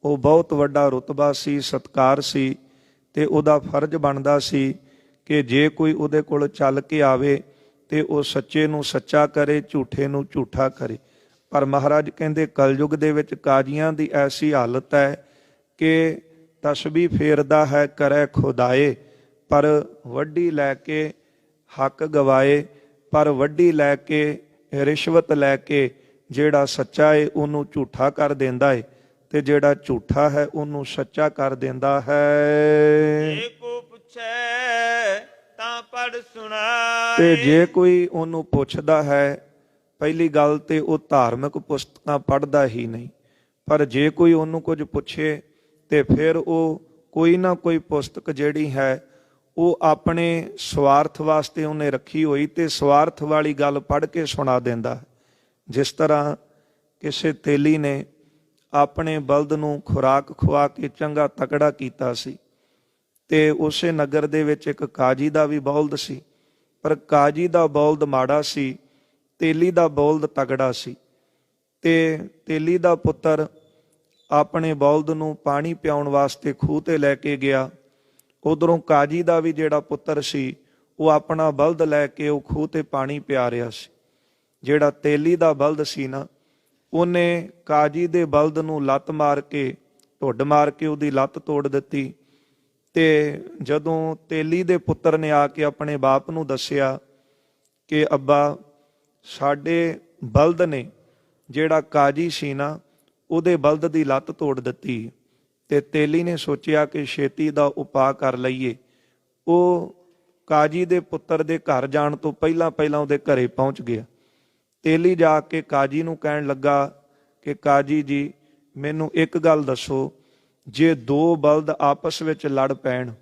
ਉਹ ਬਹੁਤ ਵੱਡਾ ਰੁਤਬਾ ਸੀ, ਸਤਕਾਰ ਸੀ, ਤੇ ਉਹਦਾ ਫਰਜ਼ ਬਣਦਾ ਸੀ ਕਿ ਜੇ ਕੋਈ ਉਹਦੇ ਕੋਲ ਚੱਲ ਕੇ ਆਵੇ ਤੇ ਉਹ ਸੱਚੇ ਨੂੰ ਸੱਚਾ ਕਰੇ, ਝੂਠੇ ਨੂੰ ਝੂਠਾ ਕਰੇ। ਪਰ ਮਹਾਰਾਜ ਕਹਿੰਦੇ ਕਲਯੁਗ ਦੇ ਵਿੱਚ ਕਾਜ਼ੀਆਂ ਦੀ ਐਸੀ ਹਾਲਤ ਹੈ ਕਿ ਤਸਬੀਹ ਫੇਰਦਾ ਹੈ ਕਰੈ ਖੁਦਾਏ, ਪਰ ਵੱਡੀ ਲੈ ਕੇ ਹੱਕ ਗਵਾਏ, ਪਰ ਵੱਡੀ ਲੈ ਕੇ ਰਿਸ਼ਵਤ ਲੈ ਕੇ ਜਿਹੜਾ ਸੱਚਾ ਏ ਉਹਨੂੰ ਝੂਠਾ ਕਰ ਦਿੰਦਾ ਏ। ਤੇ ਜਿਹੜਾ ਝੂਠਾ ਹੈ ਉਹਨੂੰ ਸੱਚਾ ਕਰ ਦਿੰਦਾ ਹੈ। ਜੇ ਕੋ ਪੁੱਛੈ ਤਾਂ ਪੜ ਸੁਣਾਏ। ਤੇ ਜੇ ਕੋਈ ਉਹਨੂੰ ਪੁੱਛਦਾ ਹੈ, ਪਹਿਲੀ ਗੱਲ ਤੇ ਉਹ ਧਾਰਮਿਕ ਪੁਸਤਕਾਂ ਪੜ੍ਹਦਾ ਹੀ ਨਹੀਂ, ਪਰ ਜੇ ਕੋਈ ਉਹਨੂੰ ਕੁਝ ਪੁੱਛੇ ਤੇ ਫਿਰ ਉਹ ਕੋਈ ਨਾ ਕੋਈ ਪੁਸਤਕ ਜਿਹੜੀ ਹੈ ਉਹ ਆਪਣੇ ਸਵਾਰਥ ਵਾਸਤੇ ਉਹਨੇ ਰੱਖੀ ਹੋਈ ਤੇ ਸਵਾਰਥ ਵਾਲੀ ਗੱਲ ਪੜ੍ਹ ਕੇ ਸੁਣਾ ਦਿੰਦਾ। ਜਿਸ ਤਰ੍ਹਾਂ ਕਿਸੇ ਤੇਲੀ ਨੇ ਆਪਣੇ ਬਲਦ ਨੂੰ ਖੁਰਾਕ ਖਵਾ ਕੇ ਚੰਗਾ ਤਕੜਾ ਕੀਤਾ ਸੀ ਤੇ ਉਸੇ ਨਗਰ ਦੇ ਵਿੱਚ ਇੱਕ ਕਾਜੀ ਦਾ ਵੀ ਬਲਦ ਸੀ, ਪਰ ਕਾਜੀ ਦਾ ਬਲਦ ਮਾੜਾ ਸੀ, ਤੇਲੀ ਦਾ ਬਲਦ ਤਗੜਾ ਸੀ। ਤੇ ਤੇਲੀ ਦਾ ਪੁੱਤਰ ਆਪਣੇ ਬਲਦ ਨੂੰ ਪਾਣੀ ਪਿਆਉਣ ਵਾਸਤੇ ਖੂਹ ਤੇ ਲੈ ਕੇ ਗਿਆ। ਉਧਰੋਂ ਕਾਜੀ ਦਾ ਵੀ ਜਿਹੜਾ ਪੁੱਤਰ ਸੀ ਉਹ ਆਪਣਾ ਬਲਦ ਲੈ ਕੇ ਉਹ ਖੂਹ ਤੇ ਪਾਣੀ ਪਿਆ ਰਿਹਾ ਸੀ। ਜਿਹੜਾ ਤੇਲੀ ਦਾ ਬਲਦ ਸੀ ਨਾ, ਉਹਨੇ ਕਾਜੀ ਦੇ ਬਲਦ ਨੂੰ ਲੱਤ ਮਾਰ ਕੇ, ਢੁੱਡ ਮਾਰ ਕੇ ਉਹਦੀ ਲੱਤ ਤੋੜ ਦਿੱਤੀ। ਤੇ ਜਦੋਂ ਤੇਲੀ ਦੇ ਪੁੱਤਰ ਨੇ ਆ ਕੇ ਆਪਣੇ ਬਾਪ ਨੂੰ ਦੱਸਿਆ ਕਿ ਅੱਬਾ, ਸਾਡੇ ਬਲਦ ਨੇ ਜਿਹੜਾ ਕਾਜੀ ਸੀ ਨਾ ਉਹਦੇ ਬਲਦ ਦੀ ਲੱਤ ਤੋੜ ਦਿੱਤੀ। ਤੇ ਤੇਲੀ ਨੇ ਸੋਚਿਆ ਕਿ ਛੇਤੀ ਦਾ ਉਪਾਅ ਕਰ ਲਈਏ। ਉਹ ਕਾਜੀ ਦੇ ਪੁੱਤਰ ਦੇ ਘਰ ਜਾਣ ਤੋਂ ਪਹਿਲਾਂ ਉਹਦੇ ਘਰੇ ਪਹੁੰਚ ਗਿਆ। ਤੇਲੀ ਜਾ ਕੇ ਕਾਜੀ ਨੂੰ ਕਹਿਣ ਲੱਗਾ ਕਿ ਕਾਜੀ ਜੀ, ਮੈਨੂੰ ਇੱਕ ਗੱਲ ਦੱਸੋ, ਜੇ ਦੋ ਬਲਦ ਆਪਸ ਵਿੱਚ ਲੜ ਪੈਣ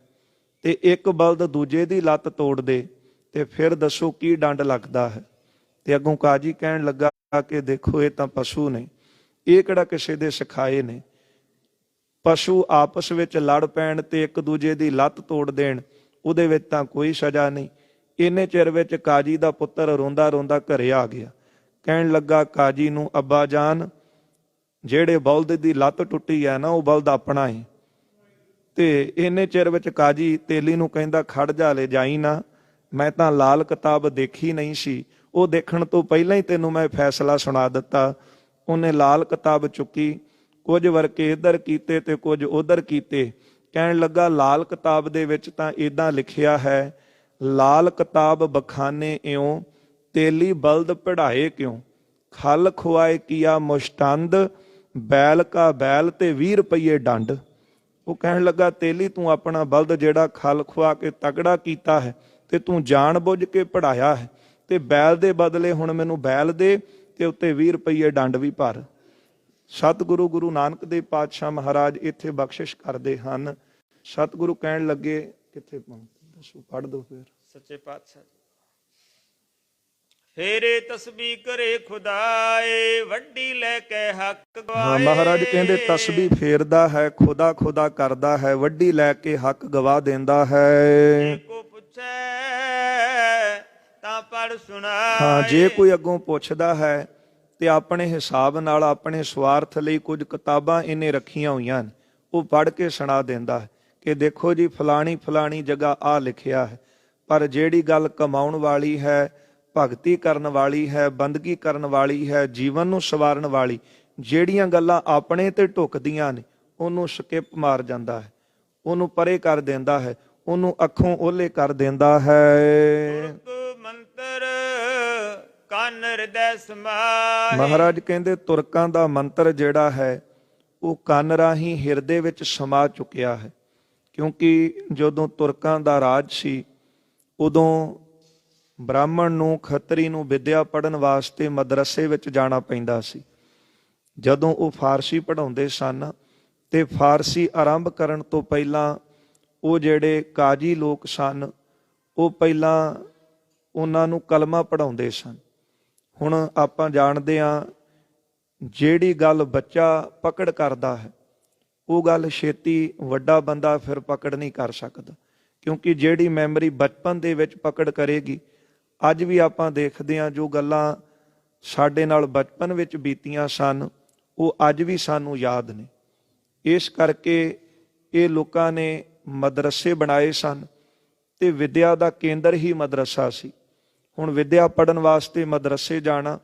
ਤੇ ਇੱਕ ਬਲਦ ਦੂਜੇ ਦੀ ਲੱਤ ਤੋੜ ਦੇ ਤੇ ਫਿਰ ਦੱਸੋ ਕੀ ਡੰਡ ਲੱਗਦਾ ਹੈ। ਤੇ ਅੱਗੋਂ ਕਾਜੀ ਕਹਿਣ ਲੱਗਾ ਕਿ ਦੇਖੋ, ਇਹ ਤਾਂ ਪਸ਼ੂ ਨੇ, ਇਹ ਕਿਹੜਾ ਕਿਸੇ ਦੇ ਸਿਖਾਏ ਨੇ। ਪਸ਼ੂ ਆਪਸ ਵਿੱਚ ਲੜ ਪੈਣ ਤੇ ਇੱਕ ਦੂਜੇ ਦੀ ਲੱਤ ਤੋੜ ਦੇਣ, ਉਹਦੇ ਵਿੱਚ ਤਾਂ ਕੋਈ ਸਜ਼ਾ ਨਹੀਂ। ਇੰਨੇ ਚਿਰ ਵਿੱਚ ਕਾਜੀ ਦਾ ਪੁੱਤਰ ਰੋਂਦਾ ਰੋਂਦਾ ਘਰੇ ਆ ਗਿਆ। ਕਹਿਣ ਲੱਗਾ ਕਾਜੀ ਨੂੰ, ਅੱਬਾ ਜਾਨ, ਜਿਹੜੇ ਬਲਦ ਦੀ ਲੱਤ ਟੁੱਟੀ ਹੈ ਨਾ ਉਹ ਬਲਦ ਆਪਣਾ ਹੈ। ਤੇ ਇੰਨੇ ਚਿਰ ਵਿੱਚ ਕਾਜੀ ਤੇਲੀ ਨੂੰ ਕਹਿੰਦਾ, ਖੜ ਜਾ, ਲੈ ਜਾਈ ਨਾ, ਮੈਂ ਤਾਂ ਲਾਲ ਕਿਤਾਬ ਦੇਖੀ ਨਹੀਂ ਸੀ, ਉਹ ਦੇਖਣ ਤੋਂ ਪਹਿਲਾਂ ਹੀ ਤੈਨੂੰ ਮੈਂ ਫੈਸਲਾ ਸੁਣਾ ਦਿੱਤਾ। ਉਹਨੇ ਲਾਲ ਕਿਤਾਬ ਚੁੱਕੀ, ਕੁਝ ਵਰਕੇ ਇੱਧਰ ਕੀਤੇ ਤੇ ਕੁਝ ਉੱਧਰ ਕੀਤੇ। ਕਹਿਣ ਲੱਗਾ, ਲਾਲ ਕਿਤਾਬ ਦੇ ਵਿੱਚ ਤਾਂ ਇਦਾਂ ਲਿਖਿਆ ਹੈ, ਲਾਲ ਕਿਤਾਬ ਬਖਾਨੇ ਇਉਂ, ਤੇਲੀ ਬਲਦ ਪੜਾਏ ਕਿਉਂ, ਖਲ ਖੁਆਏ ਕੀਆ ਮੁਸ਼ਟੰਦ, ਬੈਲ ਕਾ ਬੈਲ ਤੇ 20 ਰੁਪਏ ਡੰਡ। ਉਹ ਕਹਿਣ ਲੱਗਾ, ਤੇਲੀ ਤੂੰ ਆਪਣਾ ਬਲਦ ਜਿਹੜਾ ਖਲ ਖੁਆ ਕੇ ਤਗੜਾ ਕੀਤਾ ਹੈ ਤੇ ਤੂੰ ਜਾਣ ਬੁੱਝ ਕੇ ਪੜਾਇਆ ਹੈ, ਤੇ ਬੈਲ ਦੇ ਬਦਲੇ ਹੁਣ ਮੈਨੂੰ ਬੈਲ ਦੇ ਤੇ ਉੱਤੇ 20 ਰੁਪਏ ਡੰਡ ਵੀ ਭਰ। ਸਤਿਗੁਰੂ ਗੁਰੂ ਨਾਨਕ ਦੇਵ ਪਾਤਸ਼ਾਹ ਮਹਾਰਾਜ ਇੱਥੇ ਬਖਸ਼ਿਸ਼ ਕਰਦੇ ਹਨ। ਸਤਿਗੁਰੂ ਕਹਿਣ ਲੱਗੇ, ਕਿੱਥੇ ਦੱਸੋ, ਪੜ੍ਹ ਦੋ ਫਿਰ। ਸੱਚੇ ਪਾਤਸ਼ਾਹ, ਫੇਰੇ ਤਸਬੀਹ ਕਰੇ ਖੁਦਾਏ, ਵੱਡੀ ਲੈ ਕੇ ਹੱਕ ਗਵਾਏ। ਹਾਂ, ਮਹਾਰਾਜ ਕਹਿੰਦੇ ਤਸਬੀਹ ਫੇਰਦਾ ਹੈ, ਖੁਦਾ ਖੁਦਾ ਕਰਦਾ ਹੈ, ਵੱਡੀ ਲੈ ਕੇ ਹੱਕ ਗਵਾ ਦਿੰਦਾ ਹੈ। ਜੇ ਕੋ ਪੁੱਛੈ ਤਾਂ ਪੜ ਸੁਣਾਏ। ਹਾਂ, ਜੇ ਕੋਈ ਅੱਗੋਂ ਪੁੱਛਦਾ ਹੈ ਤੇ ਆਪਣੇ ਹਿਸਾਬ ਨਾਲ, ਆਪਣੇ ਸਵਾਰਥ ਲਈ ਕੁਝ ਕਿਤਾਬਾਂ ਇਹਨੇ ਰੱਖੀਆਂ ਹੋਈਆਂ ਨੇ, ਉਹ ਪੜ੍ਹ ਕੇ ਸੁਣਾ ਦਿੰਦਾ ਹੈ ਕਿ ਦੇਖੋ ਜੀ, ਫਲਾਣੀ ਜਗ੍ਹਾ ਆ ਲਿਖਿਆ ਹੈ। ਪਰ ਜਿਹੜੀ ਗੱਲ ਕਮਾਉਣ ਵਾਲੀ ਹੈ, ਭਗਤੀ ਕਰਨ ਵਾਲੀ ਹੈ, ਬੰਦਗੀ ਕਰਨ ਵਾਲੀ ਹੈ, ਜੀਵਨ ਨੂੰ ਸਵਾਰਨ ਵਾਲੀ, ਜਿਹੜੀਆਂ ਗੱਲਾਂ ਆਪਣੇ ਤੇ ਢੁੱਕਦੀਆਂ ਨੇ ਉਹਨੂੰ ਸਕਿਪ ਮਾਰ ਜਾਂਦਾ ਹੈ, ਉਹਨੂੰ ਪਰੇ ਕਰ ਦਿੰਦਾ ਹੈ, ਉਹਨੂੰ ਅੱਖੋਂ ਓਹਲੇ ਕਰ ਦਿੰਦਾ ਹੈ। ਮੰਤਰ ਕੰਨ ਹਿਰਦੈ ਸਮਾਏ। ਮਹਾਰਾਜ ਕਹਿੰਦੇ ਤੁਰਕਾਂ ਦਾ ਮੰਤਰ ਜਿਹੜਾ ਹੈ ਉਹ ਕੰਨ ਰਾਹੀਂ ਹਿਰਦੇ ਵਿੱਚ ਸਮਾ ਚੁੱਕਿਆ ਹੈ। ਕਿਉਂਕਿ ਜਦੋਂ ਤੁਰਕਾਂ ਦਾ ਰਾਜ ਸੀ, ਉਦੋਂ ਬ੍ਰਾਹਮਣ ਨੂੰ, ਖੱਤਰੀ ਨੂੰ ਵਿੱਦਿਆ ਪੜ੍ਹਨ ਵਾਸਤੇ ਮਦਰਸੇ ਵਿੱਚ ਜਾਣਾ ਪੈਂਦਾ ਸੀ। ਜਦੋਂ ਉਹ ਫਾਰਸੀ ਪੜ੍ਹਾਉਂਦੇ ਸਨ ਤੇ ਫਾਰਸੀ ਆਰੰਭ ਕਰਨ ਤੋਂ ਪਹਿਲਾਂ ਉਹ ਜਿਹੜੇ ਕਾਜੀ ਲੋਕ ਸਨ, ਉਹ ਪਹਿਲਾਂ ਉਹਨਾਂ ਨੂੰ ਕਲਮਾ ਪੜ੍ਹਾਉਂਦੇ ਸਨ। ਹੁਣ ਆਪਾਂ ਜਾਣਦੇ ਹਾਂ, ਜਿਹੜੀ ਗੱਲ ਬੱਚਾ ਪਕੜ ਕਰਦਾ ਹੈ ਉਹ ਗੱਲ ਛੇਤੀ ਵੱਡਾ ਬੰਦਾ ਫਿਰ ਪਕੜ ਨਹੀਂ ਕਰ ਸਕਦਾ, ਕਿਉਂਕਿ ਜਿਹੜੀ ਮੈਮਰੀ ਬਚਪਨ ਦੇ ਵਿੱਚ ਪਕੜ ਕਰੇਗੀ, ਅੱਜ ਵੀ ਆਪਾਂ ਦੇਖਦੇ ਹਾਂ ਜੋ ਗੱਲਾਂ ਸਾਡੇ ਨਾਲ ਬਚਪਨ ਵਿੱਚ ਬੀਤੀਆਂ ਸਨ ਉਹ ਅੱਜ ਵੀ ਸਾਨੂੰ ਯਾਦ ਨੇ। ਇਸ ਕਰਕੇ ਇਹ ਲੋਕਾਂ ਨੇ ਮਦਰਸੇ ਬਣਾਏ ਸਨ ਤੇ ਵਿੱਦਿਆ ਦਾ ਕੇਂਦਰ ਹੀ ਮਦਰਸਾ ਸੀ। ਹੁਣ ਵਿੱਦਿਆ ਪੜ੍ਹਨ ਵਾਸਤੇ ਮਦਰਸੇ ਜਾਣਾ,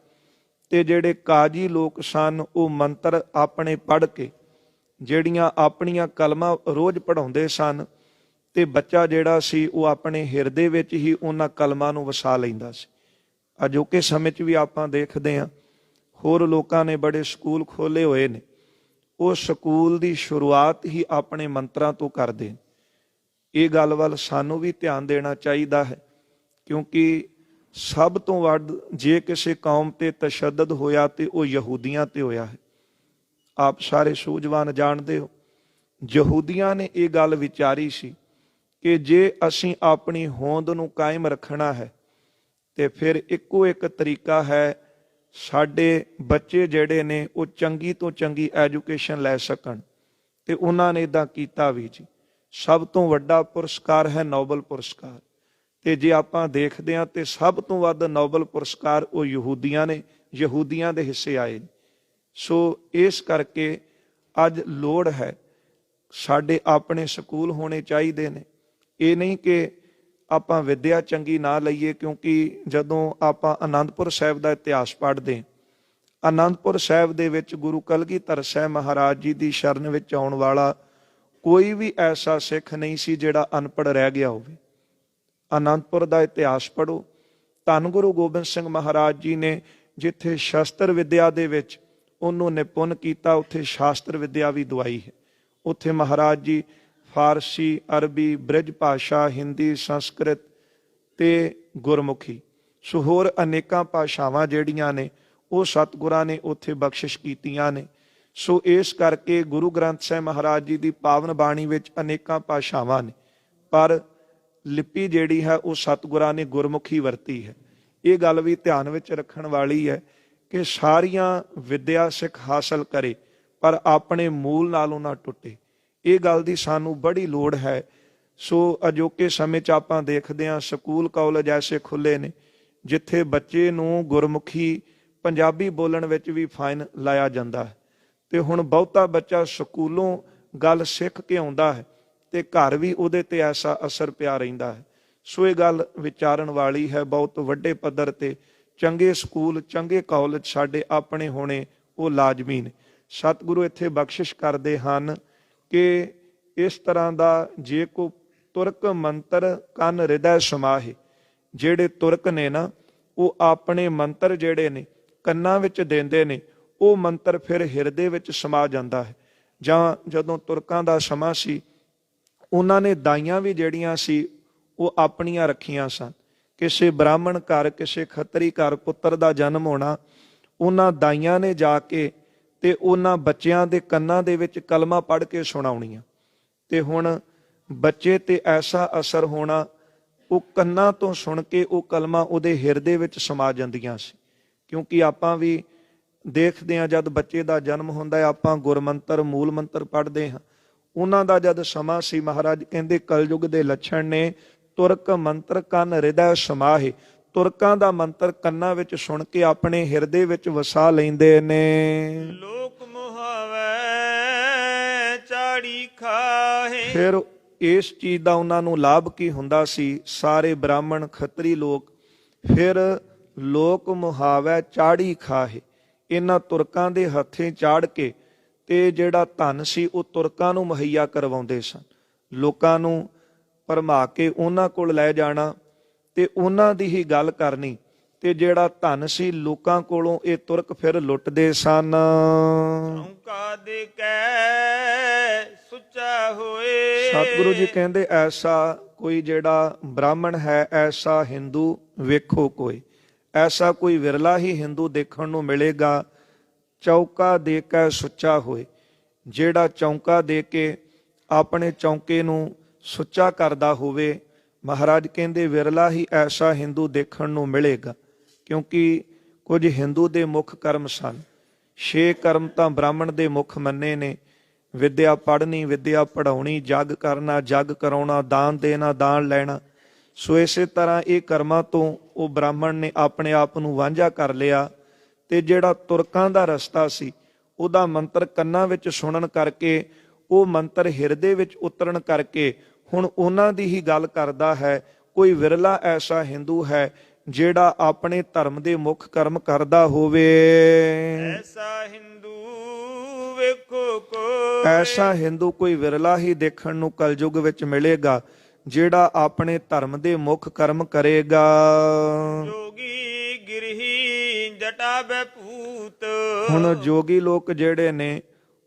ਤੇ ਜਿਹੜੇ ਕਾਜੀ ਲੋਕ ਸਨ ਉਹ ਮੰਤਰ ਆਪਣੇ ਪੜ੍ਹ ਕੇ ਜਿਹੜੀਆਂ ਆਪਣੀਆਂ ਕਲਮਾਂ ਰੋਜ਼ ਪੜ੍ਹਾਉਂਦੇ ਸਨ, ਤੇ ਬੱਚਾ ਜਿਹੜਾ ਸੀ ਉਹ ਆਪਣੇ ਹਿਰਦੇ ਵਿੱਚ ਹੀ ਉਹਨਾਂ ਕਲਮਾਂ ਨੂੰ ਵਸਾ ਲੈਂਦਾ ਸੀ। ਅਜੋਕੇ ਸਮੇਂ 'ਚ ਵੀ ਆਪਾਂ ਦੇਖਦੇ ਹਾਂ, ਹੋਰ ਲੋਕਾਂ ਨੇ ਬੜੇ ਸਕੂਲ ਖੋਲ੍ਹੇ ਹੋਏ ਨੇ, ਉਹ ਸਕੂਲ ਦੀ ਸ਼ੁਰੂਆਤ ਹੀ ਆਪਣੇ ਮੰਤਰਾਂ ਤੋਂ ਕਰਦੇ ਨੇ। ਇਹ ਗੱਲ ਵੱਲ ਸਾਨੂੰ ਵੀ ਧਿਆਨ ਦੇਣਾ ਚਾਹੀਦਾ ਹੈ, ਕਿਉਂਕਿ ਸਭ ਤੋਂ ਵੱਧ ਜੇ ਕਿਸੇ ਕੌਮ ਤੇ ਤਸ਼ੱਦਦ ਹੋਇਆ ਤੇ ਉਹ ਯਹੂਦੀਆਂ ਤੇ ਹੋਇਆ ਹੈ। ਆਪ ਸਾਰੇ ਸੂਝਵਾਨ ਜਾਣਦੇ ਹੋ, ਯਹੂਦੀਆਂ ਨੇ ਇਹ ਗੱਲ ਵਿਚਾਰੀ ਸੀ ਕਿ ਜੇ ਅਸੀਂ ਆਪਣੀ ਹੋਂਦ ਨੂੰ ਕਾਇਮ ਰੱਖਣਾ ਹੈ ਤੇ ਫਿਰ ਇੱਕੋ ਇੱਕ ਤਰੀਕਾ ਹੈ, ਸਾਡੇ ਬੱਚੇ ਜਿਹੜੇ ਨੇ ਉਹ ਚੰਗੀ ਤੋਂ ਚੰਗੀ ਐਜੂਕੇਸ਼ਨ ਲੈ ਸਕਣ। ਤੇ ਉਹਨਾਂ ਨੇ ਇਦਾਂ ਕੀਤਾ ਵੀ ਜੀ। ਸਭ ਤੋਂ ਵੱਡਾ ਪੁਰਸਕਾਰ ਹੈ ਨੋਬਲ ਪੁਰਸਕਾਰ, ਤੇ ਜੇ ਆਪਾਂ ਦੇਖਦੇ ਹਾਂ ਤੇ ਸਭ ਤੋਂ ਵੱਧ ਨੋਬਲ ਪੁਰਸਕਾਰ ਉਹ ਯਹੂਦੀਆਂ ਨੇ, ਯਹੂਦੀਆਂ ਦੇ ਹਿੱਸੇ ਆਏ ਨੇ। ਸੋ ਇਸ ਕਰਕੇ ਅੱਜ ਲੋੜ ਹੈ, ਸਾਡੇ ਆਪਣੇ ਸਕੂਲ ਹੋਣੇ ਚਾਹੀਦੇ ਨੇ। ਇਹ ਨਹੀਂ ਕਿ ਆਪਾਂ ਵਿੱਦਿਆ ਚੰਗੀ ਨਾ ਲਈਏ, ਕਿਉਂਕਿ ਜਦੋਂ ਆਪਾਂ ਆਨੰਦਪੁਰ ਸਾਹਿਬ ਦਾ ਇਤਿਹਾਸ ਪੜ੍ਹਦੇ, ਆਨੰਦਪੁਰ ਸਾਹਿਬ ਦੇ ਵਿੱਚ ਗੁਰੂ ਕਲਗੀਧਰ ਸਾਹਿਬ ਮਹਾਰਾਜ ਜੀ ਦੀ ਸ਼ਰਨ ਵਿੱਚ ਆਉਣ ਵਾਲਾ ਕੋਈ ਵੀ ਐਸਾ ਸਿੱਖ ਨਹੀਂ ਸੀ ਜਿਹੜਾ ਅਨਪੜ੍ਹ ਰਹਿ ਗਿਆ ਹੋਵੇ। ਆਨੰਦਪੁਰ ਦਾ ਇਤਿਹਾਸ ਪੜ੍ਹੋ। ਧੰਨ ਗੁਰੂ ਗੋਬਿੰਦ ਸਿੰਘ ਮਹਾਰਾਜ ਜੀ ਨੇ ਜਿੱਥੇ ਸ਼ਸਤਰ ਵਿਦਿਆ ਦੇ ਵਿੱਚ ਉਹਨੂੰ ਨਿਪੁੰਨ ਕੀਤਾ, ਉੱਥੇ ਸ਼ਾਸਤਰ ਵਿਦਿਆ ਵੀ ਦਵਾਈ ਹੈ। ਉੱਥੇ ਮਹਾਰਾਜ ਜੀ ਫਾਰਸੀ, ਅਰਬੀ, ਬ੍ਰਿਜ ਭਾਸ਼ਾ, ਹਿੰਦੀ, ਸੰਸਕ੍ਰਿਤ ਤੇ ਗੁਰਮੁਖੀ, ਸੋ ਹੋਰ ਅਨੇਕਾਂ ਭਾਸ਼ਾਵਾਂ ਜਿਹੜੀਆਂ ਨੇ ਉਹ ਸਤਿਗੁਰਾਂ ਨੇ ਉੱਥੇ ਬਖਸ਼ਿਸ਼ ਕੀਤੀਆਂ ਨੇ। ਸੋ ਇਸ ਕਰਕੇ ਗੁਰੂ ਗ੍ਰੰਥ ਸਾਹਿਬ ਮਹਾਰਾਜ ਜੀ ਦੀ ਪਾਵਨ ਬਾਣੀ ਵਿੱਚ ਅਨੇਕਾਂ ਭਾਸ਼ਾਵਾਂ ਨੇ, ਪਰ ਲਿਪੀ ਜਿਹੜੀ ਹੈ ਉਹ ਸਤਿਗੁਰਾਂ ਨੇ ਗੁਰਮੁਖੀ ਵਰਤੀ ਹੈ। ਇਹ ਗੱਲ ਵੀ ਧਿਆਨ ਵਿੱਚ ਰੱਖਣ ਵਾਲੀ ਹੈ ਕਿ ਸਾਰੀਆਂ ਵਿਦਿਆ ਸਿੱਖ ਹਾਸਲ ਕਰੇ, ਪਰ ਆਪਣੇ ਮੂਲ ਨਾਲੋਂ ਨਾ ਟੁੱਟੇ। ਇਹ ਗੱਲ ਦੀ ਸਾਨੂੰ ਬੜੀ ਲੋੜ ਹੈ। ਸੋ ਅਜੋਕੇ ਸਮੇਂ 'ਚ ਆਪਾਂ ਦੇਖਦੇ ਹਾਂ ਸਕੂਲ ਕਾਲਜ ਐਸੇ ਖੁੱਲ੍ਹੇ ਨੇ ਜਿੱਥੇ ਬੱਚੇ ਨੂੰ ਗੁਰਮੁਖੀ ਪੰਜਾਬੀ ਬੋਲਣ ਵਿੱਚ ਵੀ ਫਾਈਨ ਲਾਇਆ ਜਾਂਦਾ ਹੈ। ਤੇ ਹੁਣ ਬਹੁਤਾ ਬੱਚਾ ਸਕੂਲੋਂ ਗੱਲ ਸਿੱਖ ਕੇ ਆਉਂਦਾ ਹੈ ਤੇ ਘਰ ਵੀ ਉਹਦੇ ਤੇ ਐਸਾ ਅਸਰ ਪਿਆ ਰਹਿੰਦਾ ਹੈ। ਸੋ ਇਹ ਗੱਲ ਵਿਚਾਰਨ ਵਾਲੀ ਹੈ। ਬਹੁਤ ਵੱਡੇ ਪੱਧਰ ਤੇ ਚੰਗੇ ਸਕੂਲ, ਚੰਗੇ ਕਾਲਜ ਸਾਡੇ ਆਪਣੇ ਹੋਣੇ ਉਹ ਲਾਜ਼ਮੀ ਨੇ। ਸਤਿਗੁਰੂ ਇੱਥੇ ਬਖਸ਼ਿਸ਼ ਕਰਦੇ ਹਨ ਕਿ ਇਸ ਤਰ੍ਹਾਂ ਦਾ ਜੇ ਕੋ ਤੁਰਕ ਮੰਤਰ ਕੰਨ ਹਿਰਦੈ ਸਮਾਹੇ, ਜਿਹੜੇ ਤੁਰਕ ਨੇ ਨਾ ਉਹ ਆਪਣੇ ਮੰਤਰ ਜਿਹੜੇ ਨੇ ਕੰਨਾਂ ਵਿੱਚ ਦਿੰਦੇ ਨੇ, ਉਹ ਮੰਤਰ ਫਿਰ ਹਿਰਦੇ ਵਿੱਚ ਸਮਾ ਜਾਂਦਾ ਹੈ। ਜਾਂ ਜਦੋਂ ਤੁਰਕਾਂ ਦਾ ਸਮਾਂ ਸੀ, ਉਹਨਾਂ ਨੇ ਦਾਈਆਂ ਵੀ ਜਿਹੜੀਆਂ ਸੀ ਉਹ ਆਪਣੀਆਂ ਰੱਖੀਆਂ ਸਨ। ਕਿਸੇ ਬ੍ਰਾਹਮਣ ਘਰ, ਕਿਸੇ ਖੱਤਰੀ ਘਰ ਪੁੱਤਰ ਦਾ ਜਨਮ ਹੋਣਾ, ਉਹਨਾਂ ਦਾਈਆਂ ਨੇ ਜਾ ਕੇ ਤੇ ਉਹਨਾਂ ਬੱਚਿਆਂ ਦੇ ਕੰਨਾਂ ਦੇ ਵਿੱਚ ਕਲਮਾ ਪੜ੍ਹ ਕੇ ਸੁਣਾਉਣੀਆਂ। ਤੇ ਹੁਣ ਬੱਚੇ ਤੇ ਐਸਾ ਅਸਰ ਹੋਣਾ, ਉਹ ਕੰਨਾਂ ਤੋਂ ਸੁਣ ਕੇ ਉਹ ਕਲਮਾ ਉਹਦੇ ਹਿਰਦੇ ਵਿੱਚ ਸਮਾ ਜਾਂਦੀਆਂ ਸੀ। ਕਿਉਂਕਿ ਆਪਾਂ ਵੀ ਦੇਖਦੇ ਹਾਂ ਜਦ ਬੱਚੇ ਦਾ ਜਨਮ ਹੁੰਦਾ ਹੈ ਆਪਾਂ ਗੁਰਮੰਤਰ, ਮੂਲ ਮੰਤਰ ਪੜ੍ਹਦੇ ਹਾਂ। ਉਹਨਾਂ ਦਾ ਜਦ ਸਮਾਂ ਸੀ, ਮਹਾਰਾਜ ਕਹਿੰਦੇ ਕਲਯੁਗ ਦੇ ਲੱਛਣ ਨੇ ਤੁਰਕ ਮੰਤਰ ਕੰਨ ਹਿਰਦੈ ਸਮਾਹੇ, ਤੁਰਕਾਂ ਦਾ ਮੰਤਰ ਕੰਨਾਂ ਵਿੱਚ ਸੁਣ ਕੇ ਆਪਣੇ ਹਿਰਦੇ ਵਿੱਚ ਵਸਾ ਲੈਂਦੇ ਨੇ। ਲੋਕ ਮੁਹਾਵੈ ਚਾੜੀ ਖਾਹੇ। ਫਿਰ ਇਸ ਚੀਜ਼ ਦਾ ਉਹਨਾਂ ਨੂੰ ਲਾਭ ਕੀ ਹੁੰਦਾ ਸੀ? ਸਾਰੇ ਬ੍ਰਾਹਮਣ ਖੱਤਰੀ ਲੋਕ ਫਿਰ ਲੋਕ ਮੁਹਾਵੈ ਚਾੜੀ ਖਾਹੇ, ਇਹਨਾਂ ਤੁਰਕਾਂ ਦੇ ਹੱਥੀਂ ਚਾੜ ਕੇ ਤੇ ਜਿਹੜਾ ਧਨ ਸੀ ਉਹ ਤੁਰਕਾਂ ਨੂੰ ਮੁਹੱਈਆ ਕਰਵਾਉਂਦੇ ਸਨ। ਲੋਕਾਂ ਨੂੰ ਭਰਮਾ ਕੇ ਉਹਨਾਂ ਕੋਲ ਲੈ ਜਾਣਾ ਤੇ ਉਹਨਾਂ ਦੀ ਹੀ ਗੱਲ ਕਰਨੀ, ਤੇ ਜਿਹੜਾ ਧਨ ਸੀ ਲੋਕਾਂ ਕੋਲੋਂ ਇਹ ਤੁਰਕ ਫਿਰ ਲੁੱਟਦੇ ਸਨ। ਚੌਂਕਾ ਦੇ ਕੈ ਸੁੱਚਾ ਹੋਏ। ਸਤਿਗੁਰੂ ਜੀ ਕਹਿੰਦੇ ਐਸਾ ਕੋਈ ਜਿਹੜਾ ਬ੍ਰਾਹਮਣ ਹੈ, ਐਸਾ ਹਿੰਦੂ ਵੇਖੋ ਕੋਈ, ਐਸਾ ਕੋਈ ਵਿਰਲਾ ਹੀ ਹਿੰਦੂ ਦੇਖਣ ਨੂੰ ਮਿਲੇਗਾ। ਚੌਕਾ ਦੇ ਕੇ ਸੁੱਚਾ ਹੋਏ, ਜਿਹੜਾ ਚੌਂਕਾ ਦੇ ਕੇ ਆਪਣੇ ਚੌਂਕੇ ਨੂੰ ਸੁੱਚਾ ਕਰਦਾ ਹੋਵੇ। ਮਹਾਰਾਜ ਕਹਿੰਦੇ ਵਿਰਲਾ ਹੀ ਐਸਾ ਹਿੰਦੂ ਦੇਖਣ ਨੂੰ ਮਿਲੇਗਾ, ਕਿਉਂਕਿ ਕੁਝ ਹਿੰਦੂ ਦੇ ਮੁੱਖ ਕਰਮ ਸਨ। 6 ਕਰਮ ਤਾਂ ਬ੍ਰਾਹਮਣ ਦੇ ਮੁੱਖ ਮੰਨੇ ਨੇ: ਵਿਦਿਆ ਪੜ੍ਹਨੀ, ਵਿਦਿਆ ਪੜ੍ਹਾਉਣੀ, ਜਗ ਕਰਨਾ, ਜਗ ਕਰਾਉਣਾ, ਦਾਨ ਦੇਣਾ, ਦਾਨ ਲੈਣਾ। ਸੋ ਇਸੇ ਤਰ੍ਹਾਂ ਇਹ ਕਰਮਾਂ ਤੋਂ ਉਹ ਬ੍ਰਾਹਮਣ ਨੇ ਆਪਣੇ ਆਪ ਨੂੰ ਵਾਂਝਾ ਕਰ ਲਿਆ। ਤੇ ਜਿਹੜਾ ਤੁਰਕਾਂ ਦਾ ਰਸਤਾ ਸੀ, ਉਹਦਾ ਮੰਤਰ ਕੰਨਾਂ ਵਿੱਚ ਸੁਣਨ ਕਰਕੇ, ਉਹ ਮੰਤਰ ਹਿਰਦੇ ਵਿੱਚ ਉਤਰਨ ਕਰਕੇ ਹੁਣ ਉਹਨਾਂ ਦੀ ਹੀ ਗੱਲ ਕਰਦਾ ਹੈ। ਕੋਈ ਵਿਰਲਾ ਐਸਾ ਹਿੰਦੂ ਹੈ ਜਿਹੜਾ ਆਪਣੇ ਧਰਮ ਦੇ ਮੁੱਖ ਕਰਮ ਕਰਦਾ ਹੋਵੇ। ਐਸਾ ਹਿੰਦੂ ਵੇਖੋ ਕੋਈ, ਐਸਾ ਹਿੰਦੂ ਕੋਈ ਵਿਰਲਾ ਹੀ ਦੇਖਣ ਨੂੰ ਕਲਯੁਗ ਵਿੱਚ ਮਿਲੇਗਾ ਜਿਹੜਾ ਆਪਣੇ ਧਰਮ ਦੇ ਮੁੱਖ ਕਰਮ ਕਰੇਗਾ। ਜੋਗੀ ਗਿਰਹੀ ਜਟਾ ਬੈ ਭੂਤ। ਹੁਣ ਜੋਗੀ ਲੋਕ ਜਿਹੜੇ ਨੇ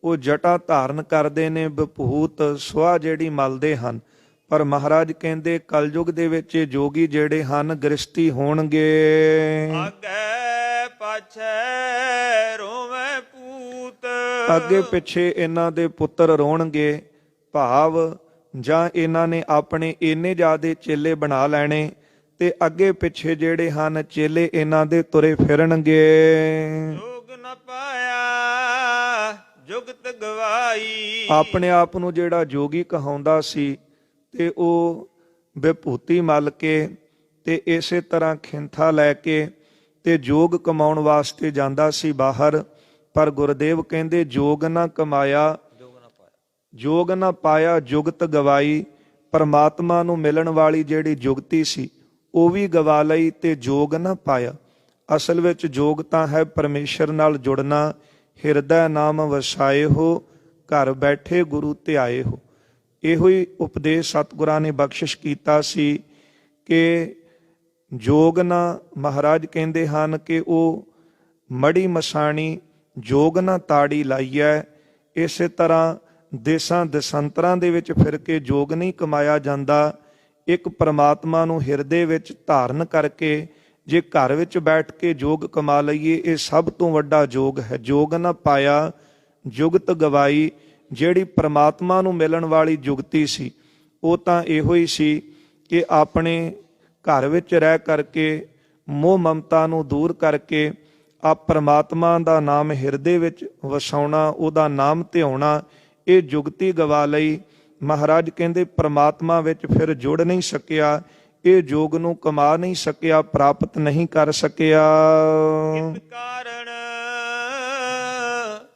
ਉਹ ਜਟਾ ਧਾਰਨ ਕਰਦੇ ਨੇ, ਵਿਭੂਤ ਸੁਆਹ ਜਿਹੜੀ ਮਲਦੇ ਹਨ। ਪਰ ਮਹਾਰਾਜ ਕਹਿੰਦੇ ਕਲਯੁਗ ਦੇ ਵਿੱਚ ਇਹ ਜੋਗੀ ਜਿਹੜੇ ਹਨ ਗ੍ਰਸਤੀ ਹੋਣਗੇ। ਆਗੇ ਪਾਛੈ ਰੋਵੇਂ ਪੂਤ, ਅੱਗੇ ਪਿੱਛੇ ਇਹਨਾਂ ਦੇ ਪੁੱਤਰ ਰੋਣਗੇ। ਭਾਵ ਜਾਂ ਇਹਨਾਂ ਨੇ ਆਪਣੇ ਇੰਨੇ ਜ਼ਿਆਦੇ ਚੇਲੇ ਬਣਾ ਲੈਣੇ ਤੇ ਅੱਗੇ ਪਿੱਛੇ ਜਿਹੜੇ ਹਨ ਚੇਲੇ ਇਹਨਾਂ ਦੇ ਤੁਰੇ ਫਿਰਨਗੇ। ਜੋਗ ਨ ਪਾਇਆ ਜੁਗਤ ਗਵਾਈ, ਆਪਣੇ ਆਪ ਨੂੰ ਜਿਹੜਾ ਜੋਗੀ ਕਹਾਉਂਦਾ ਸੀ ਤੇ ਉਹ ਵਿਭੂਤੀ ਮਲ ਕੇ ਤੇ ਇਸੇ ਤਰ੍ਹਾਂ ਖਿੰਥਾ ਲੈ ਕੇ ਤੇ ਜੋਗ ਕਮਾਉਣ ਵਾਸਤੇ ਜਾਂਦਾ ਸੀ ਬਾਹਰ। ਪਰ ਗੁਰਦੇਵ ਕਹਿੰਦੇ ਜੋਗ ਨਾ ਕਮਾਇਆ ਜੋਗ ਨਾ ਪਾਇਆ ਜੁਗਤ ਗਵਾਈ। ਪਰਮਾਤਮਾ ਨੂੰ ਮਿਲਣ ਵਾਲੀ ਜਿਹੜੀ ਜੁਗਤੀ ਸੀ ਉਹ ਵੀ ਗਵਾ ਲਈ ਤੇ ਜੋਗ ਨਾ ਪਾਇਆ। ਅਸਲ ਵਿੱਚ ਜੋਗ ਤਾਂ ਹੈ ਪਰਮੇਸ਼ਰ ਨਾਲ ਜੁੜਨਾ। ਹਿਰਦੈ ਨਾਮ ਵਸਾਏ ਹੋ, ਘਰ ਬੈਠੇ ਗੁਰੂ ਧਿਆਏ ਹੋ। ਇਹੋ ਹੀ ਉਪਦੇਸ਼ ਸਤਿਗੁਰਾਂ ਨੇ ਬਖਸ਼ਿਸ਼ ਕੀਤਾ ਸੀ ਕਿ ਜੋਗ ਨਾ ਮਹਾਰਾਜ ਕਹਿੰਦੇ ਹਨ ਕਿ ਉਹ ਮੜੀ ਮਸਾਣੀ ਜੋਗ ਨਾ ਤਾੜੀ ਲਾਈਐ। ਇਸੇ ਤਰ੍ਹਾਂ ਦੇਸਾਂ ਦਸਾਂਤਰਾਂ ਦੇ ਵਿੱਚ ਫਿਰ ਕੇ ਜੋਗ ਨਹੀਂ ਕਮਾਇਆ ਜਾਂਦਾ। ਇੱਕ ਪ੍ਰਮਾਤਮਾ ਨੂੰ ਹਿਰਦੇ ਵਿੱਚ ਧਾਰਨ ਕਰਕੇ ਜੇ ਘਰ ਵਿੱਚ ਬੈਠ ਕੇ ਜੋਗ ਕਮਾ ਲਈਏ, ਇਹ ਸਭ ਤੋਂ ਵੱਡਾ ਜੋਗ ਹੈ। ਜੋਗ ਨਾ ਪਾਇਆ ਜੁਗਤ ਗਵਾਈ। ਜਿਹੜੀ ਪ੍ਰਮਾਤਮਾ ਨੂੰ ਮਿਲਣ ਵਾਲੀ ਜੁਗਤੀ ਸੀ ਉਹ ਤਾਂ ਇਹੋ ਹੀ ਸੀ ਕਿ ਆਪਣੇ ਘਰ ਵਿੱਚ ਰਹਿ ਕਰਕੇ ਮੋਹ ਮਮਤਾ ਨੂੰ ਦੂਰ ਕਰਕੇ ਆ ਪ੍ਰਮਾਤਮਾ ਦਾ ਨਾਮ ਹਿਰਦੇ ਵਿੱਚ ਵਸਾਉਣਾ, ਉਹਦਾ ਨਾਮ ਧਿਆਉਣਾ। ਇਹ ਜੁਗਤੀ ਗਵਾ ਲਈ। ਮਹਾਰਾਜ ਕਹਿੰਦੇ ਪ੍ਰਮਾਤਮਾ ਵਿੱਚ ਫਿਰ ਜੁੜ ਨਹੀਂ ਸਕਿਆ, ਇਹ ਜੋਗ ਨੂੰ ਕਮਾ ਨਹੀਂ ਸਕਿਆ, ਪ੍ਰਾਪਤ ਨਹੀਂ ਕਰ ਸਕਿਆ। ਕਿਤ ਕਾਰਣ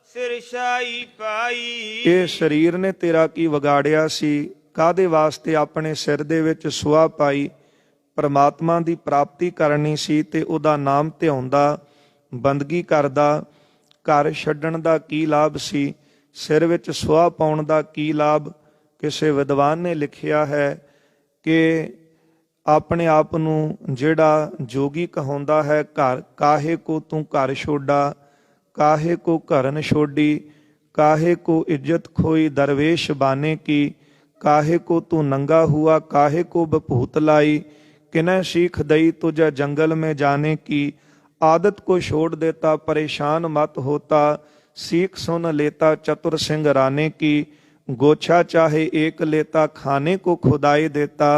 ਸਿਰਸ਼ਾਈ ਪਾਈ, ਇਹ ਸਰੀਰ ਨੇ ਤੇਰਾ ਕੀ ਵਿਗਾੜਿਆ ਸੀ? ਕਾਹਦੇ ਵਾਸਤੇ ਆਪਣੇ ਸਿਰ ਦੇ ਵਿੱਚ ਸੁਆਹ ਪਾਈ? ਪਰਮਾਤਮਾ ਦੀ ਪ੍ਰਾਪਤੀ ਕਰਨੀ ਸੀ ਤੇ ਉਹਦਾ ਨਾਮ ਧਿਆਉਂਦਾ, ਬੰਦਗੀ ਕਰਦਾ। ਘਰ ਛੱਡਣ ਦਾ ਕੀ ਲਾਭ ਸੀ? ਸਿਰ ਵਿੱਚ ਸੁਆਹ ਪਾਉਣ ਦਾ ਕੀ ਲਾਭ? ਕਿਸੇ ਵਿਦਵਾਨ ਨੇ ਲਿਖਿਆ ਹੈ ਕਿ ਆਪਣੇ ਆਪ ਨੂੰ ਜਿਹੜਾ ਜੋਗੀ ਕਹਾਉਂਦਾ ਹੈ, ਘਰ ਕਾਹੇ ਕੋ ਤੂੰ ਘਰ ਛੋਡਾ, ਕਾਹੇ ਕੋ ਘਰਨ ਛੋਡੀ, ਕਾਹੇ ਕੋ ਇੱਜ਼ਤ ਖੋਈ ਦਰਵੇਸ਼ ਬਾਨੇ ਕੀ, ਕਾਹੇ ਕੋ ਤੂੰ ਨੰਗਾ ਹੁਆ, ਕਾਹੇ ਕੋ ਬਭੂਤ लाई, किन्ह सीख दई तुझे जंगल में जाने की, आदत को छोड़ देता परेशान मत होता, सीख सुन लेता चतुर सिंह राने की, गोछा चाहे एक लेता खाने को खुदाई देता,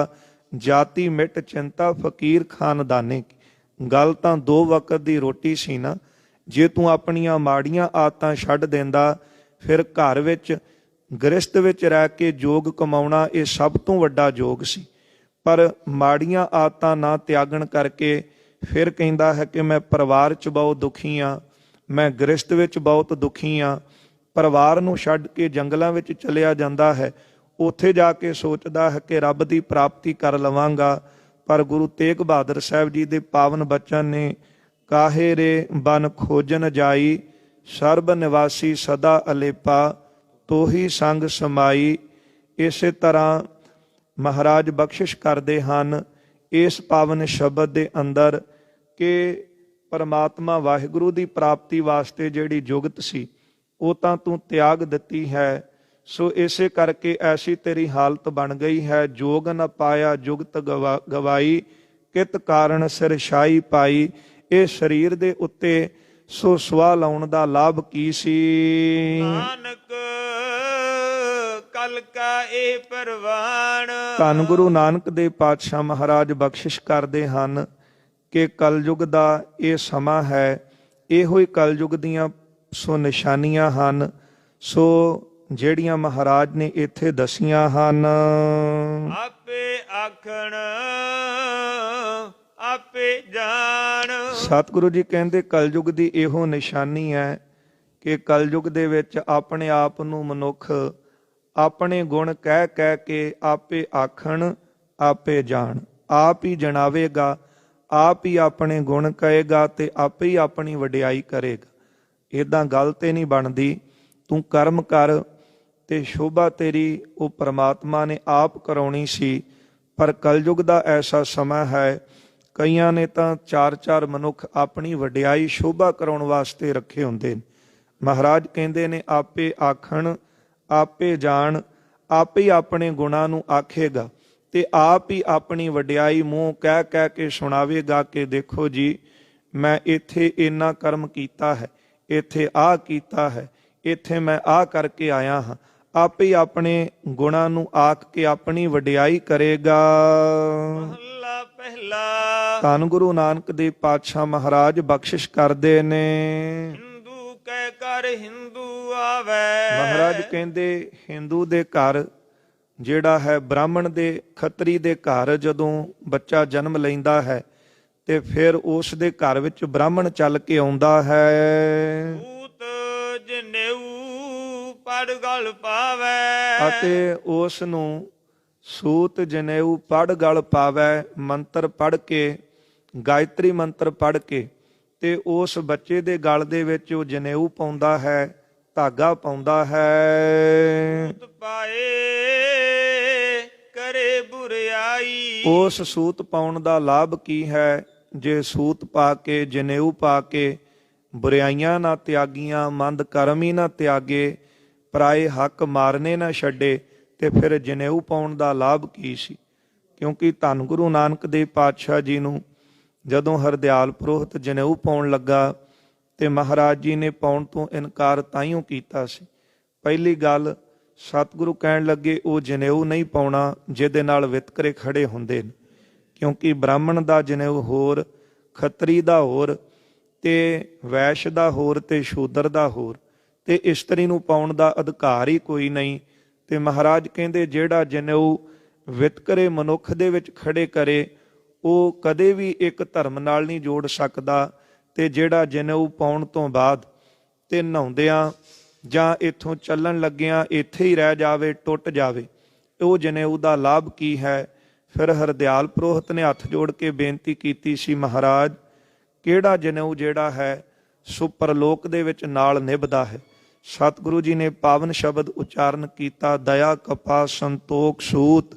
जाति मिट चिंता फकीर खानदाने की। गल तां दो वक्त दी रोटी सी ना, जे तू अपनियां माड़ियां आदतां छड्ड देंदा फिर घर विच गृहस्थ विच रह के जोग कमाउणा ये सब तो वड्डा जोग सी। पर माड़ियां आदतां ना त्यागण करके फिर कहता है कि मैं परिवार च बहुत दुखी हाँ, मैं गृहस्थ विच बहुत दुखी हाँ। परिवार नूं छड्ड के जंगलां विच चलिया जांदा है, उत्थे जाके सोचदा है कि रब दी प्राप्ति कर लवांगा। पर गुरु तेग बहादुर साहब जी दे पावन बचन ने, काहे रे बन खोजन जाई, सर्ब निवासी सदा अलेपा, तोही संग समाई। इसे तरह महाराज बख्शिश करते हैं इस पावन शब्द के अंदर कि परमात्मा वाहिगुरु की प्राप्ति वास्ते जिहड़ी जुगत सी वो तां तू त्याग दिती है। सो इसे करके ऐसी तेरी हालत बन गई है, जोग न पाया जुगत गवाई, कित कारण सिरशाई पाई। ये शरीर दे उत्ते सो सुआ लाउण दा लाभ की सी? नानक कल का ए परवान। ਧੰਨ ਗੁਰੂ ਨਾਨਕ ਦੇਵ ਪਾਤਸ਼ਾਹ ਮਹਾਰਾਜ ਬਖਸ਼ਿਸ਼ ਕਰਦੇ ਹਨ ਕਿ ਕਲਯੁਗ ਦਾ ਇਹ ਸਮਾਂ ਹੈ। ਇਹੋ ਹੀ ਕਲਯੁਗ ਦੀਆਂ ਸੋ ਨਿਸ਼ਾਨੀਆਂ ਹਨ, ਸੋ ਜਿਹੜੀਆਂ ਮਹਾਰਾਜ ਨੇ ਇੱਥੇ ਦਸੀਆਂ ਹਨ। ਆਪੇ ਆਖਣ ਆਪੇ ਜਾਣ। ਸਤਿਗੁਰੂ ਜੀ ਕਹਿੰਦੇ ਕਲਯੁਗ ਦੀ ਇਹੋ ਨਿਸ਼ਾਨੀ ਹੈ ਕਿ ਕਲਯੁਗ ਦੇ ਵਿੱਚ ਆਪਣੇ ਆਪ ਨੂੰ ਮਨੁੱਖ ਆਪਣੇ ਗੁਣ ਕਹਿ ਕਹਿ ਕੇ ਆਪੇ ਆਖਣ ਆਪੇ ਜਾਣ, ਆਪ ਹੀ ਜਣਾਵੇਗਾ, ਆਪ ਹੀ ਆਪਣੇ ਗੁਣ ਕਹੇਗਾ ਤੇ ਆਪੇ ਹੀ ਆਪਣੀ ਵਡਿਆਈ ਕਰੇਗਾ। ਇਦਾਂ ਗੱਲ ਤੇ ਨਹੀਂ ਬਣਦੀ। ਤੂੰ ਕਰਮ ਕਰ ਤੇ ਸ਼ੋਭਾ ਤੇਰੀ ਉਹ ਪ੍ਰਮਾਤਮਾ ਨੇ ਆਪ ਕਰਾਉਣੀ ਸੀ। ਪਰ ਕਲਯੁਗ ਦਾ ਐਸਾ ਸਮਾਂ ਹੈ, ਕਈਆਂ ਨੇ ਤਾਂ ਚਾਰ ਚਾਰ ਮਨੁੱਖ ਆਪਣੀ ਵਡਿਆਈ ਸ਼ੋਭਾ ਕਰਾਉਣ ਵਾਸਤੇ ਰੱਖੇ ਹੁੰਦੇ ਨੇ। ਮਹਾਰਾਜ ਕਹਿੰਦੇ ਨੇ ਆਪੇ ਆਖਣ, ਆਪੇ ਜਾਣ, ਆਪੇ ਹੀ ਆਪਣੇ ਗੁਣਾਂ ਨੂੰ ਆਖੇਗਾ ਤੇ ਆਪ ਹੀ ਆਪਣੀ ਵਡਿਆਈ ਮੂੰਹ ਕਹਿ ਕਹਿ ਕੇ ਸੁਣਾਵੇਗਾ ਕਿ ਦੇਖੋ ਜੀ ਮੈਂ ਇੱਥੇ ਇੰਨਾ ਕਰਮ ਕੀਤਾ ਹੈ, ਇੱਥੇ ਆਹ ਕੀਤਾ ਹੈ, ਇੱਥੇ ਮੈਂ ਆਹ ਕਰਕੇ ਆਇਆ ਹਾਂ। ਆਪੇ ਹੀ ਆਪਣੇ ਗੁਣਾਂ ਨੂੰ ਆਖ ਕੇ ਆਪਣੀ ਵਡਿਆਈ ਕਰੇਗਾ। ਮਹੱਲਾ ਪਹਿਲਾ। ਧੰਨ ਗੁਰੂ ਨਾਨਕ ਦੇਵ ਪਾਤਸ਼ਾਹ ਮਹਾਰਾਜ ਬਖਸ਼ਿਸ਼ ਕਰਦੇ ਨੇ। ਹਿੰਦੂ ਕਹਿ ਕਰ ਹਿੰਦੂ ਆਵੈ। ਮਹਾਰਾਜ ਕਹਿੰਦੇ ਹਿੰਦੂ ਦੇ ਘਰ ਜਿਹੜਾ ਹੈ, ਬ੍ਰਾਹਮਣ ਦੇ, ਖੱਤਰੀ ਦੇ ਘਰ ਜਦੋਂ ਬੱਚਾ ਜਨਮ ਲੈਂਦਾ ਹੈ ਤੇ ਫਿਰ ਉਸ ਦੇ ਘਰ ਵਿੱਚ ਬ੍ਰਾਹਮਣ ਚੱਲ ਕੇ ਆਉਂਦਾ ਹੈ। ਸੂਤ ਜਨੇਊ ਪੜ ਗਲ ਪਾਵੈ। ਅਤੇ ਉਸ ਨੂੰ ਸੂਤ ਜਨੇਊ ਪੜ ਗਲ ਪਾਵੈ, ਮੰਤਰ ਪੜ ਕੇ, ਗਾਇਤਰੀ ਮੰਤਰ ਪੜ ਕੇ, ਤੇ ਉਸ ਬੱਚੇ ਦੇ ਗਲ ਦੇ ਵਿੱਚ ਉਹ ਜਨੇਊ ਪਾਉਂਦਾ ਹੈ, ਧਾਗਾ ਪਾਉਂਦਾ ਹੈ। ਸੂਤ ਪਾਏ ਕਰੇ ਬੁਰਿਆਈ। ਉਸ ਸੂਤ ਪਾਉਣ ਦਾ ਲਾਭ ਕੀ ਹੈ? ਜੇ ਸੂਤ ਪਾ ਕੇ, ਜਨੇਊ ਪਾ ਕੇ ਬੁਰਾਈਆਂ ਨਾ ਤਿਆਗੀਆਂ, ਮੰਦ ਕਰਮ ਹੀ ਨਾ ਤਿਆਗੇ, ਪਰਾਏ ਹੱਕ ਮਾਰਨੇ ਨਾ ਛੱਡੇ, ਤੇ ਫਿਰ ਜਨੇਊ ਪਾਉਣ ਦਾ ਲਾਭ ਕੀ ਸੀ? ਕਿਉਂਕਿ ਧੰਨ ਗੁਰੂ ਨਾਨਕ ਦੇਵ ਪਾਤਸ਼ਾਹ ਜੀ ਨੂੰ ਜਦੋਂ ਹਰਦਿਆਲ ਪੁਰੋਹਿਤ ਜਨੇਊ ਪਾਉਣ ਲੱਗਾ ਤੇ ਮਹਾਰਾਜ ਜੀ ਨੇ ਪਾਉਣ ਤੋਂ ਇਨਕਾਰ ਤਾਈਓ ਕੀਤਾ ਸੀ। ਪਹਿਲੀ ਗੱਲ, ਸਤਿਗੁਰੂ ਕਹਿਣ ਲੱਗੇ ਉਹ ਜਨੇਊ ਨਹੀਂ ਪਾਉਣਾ ਜਿਹਦੇ ਨਾਲ ਵਿਤਕਰੇ ਖੜੇ ਹੁੰਦੇ ਨੇ, ਕਿਉਂਕਿ ਬ੍ਰਾਹਮਣ ਦਾ ਜਨੇਊ ਹੋਰ, ਖੱਤਰੀ ਦਾ ਹੋਰ, ਤੇ ਵੈਸ਼ ਦਾ ਹੋਰ, ਤੇ ਸ਼ੂਦਰ ਦਾ ਹੋਰ, ਤੇ ਇਸਤਰੀ ਨੂੰ ਪਾਉਣ ਦਾ ਅਧਿਕਾਰ ਹੀ ਕੋਈ ਨਹੀਂ। ਤੇ ਮਹਾਰਾਜ ਕਹਿੰਦੇ ਜਿਹੜਾ ਜਨੇਊ ਵਿਤਕਰੇ ਮਨੁੱਖ ਦੇ ਵਿੱਚ ਖੜੇ ਕਰੇ ਉਹ ਕਦੇ ਵੀ ਇੱਕ ਧਰਮ ਨਾਲ ਨਹੀਂ ਜੋੜ ਸਕਦਾ। ਤੇ ਜਿਹੜਾ ਜਨੇਊ ਪਾਉਣ ਤੋਂ ਬਾਅਦ ਤੇ ਨਹਾਉਂਦਿਆਂ ਜਾਂ ਇੱਥੋਂ ਚੱਲਣ ਲੱਗਿਆਂ ਇੱਥੇ ਹੀ ਰਹਿ ਜਾਵੇ, ਟੁੱਟ ਜਾਵੇ, ਉਹ ਜਨੇਊ ਦਾ ਲਾਭ ਕੀ ਹੈ? ਫਿਰ ਹਰਦਿਆਲ ਪੁਰੋਹਿਤ ਨੇ ਹੱਥ ਜੋੜ ਕੇ ਬੇਨਤੀ ਕੀਤੀ ਸੀ, ਮਹਾਰਾਜ ਕਿਹੜਾ ਜਨੇਊ ਜਿਹੜਾ ਹੈ ਸੋ ਪਰਲੋਕ ਦੇ ਵਿੱਚ ਨਾਲ ਨਿਭਦਾ ਹੈ। ਸਤਿਗੁਰੂ ਜੀ ਨੇ ਪਾਵਨ ਸ਼ਬਦ ਉਚਾਰਨ ਕੀਤਾ, ਦਇਆ ਕਪਾ ਸੰਤੋਖ ਸੂਤ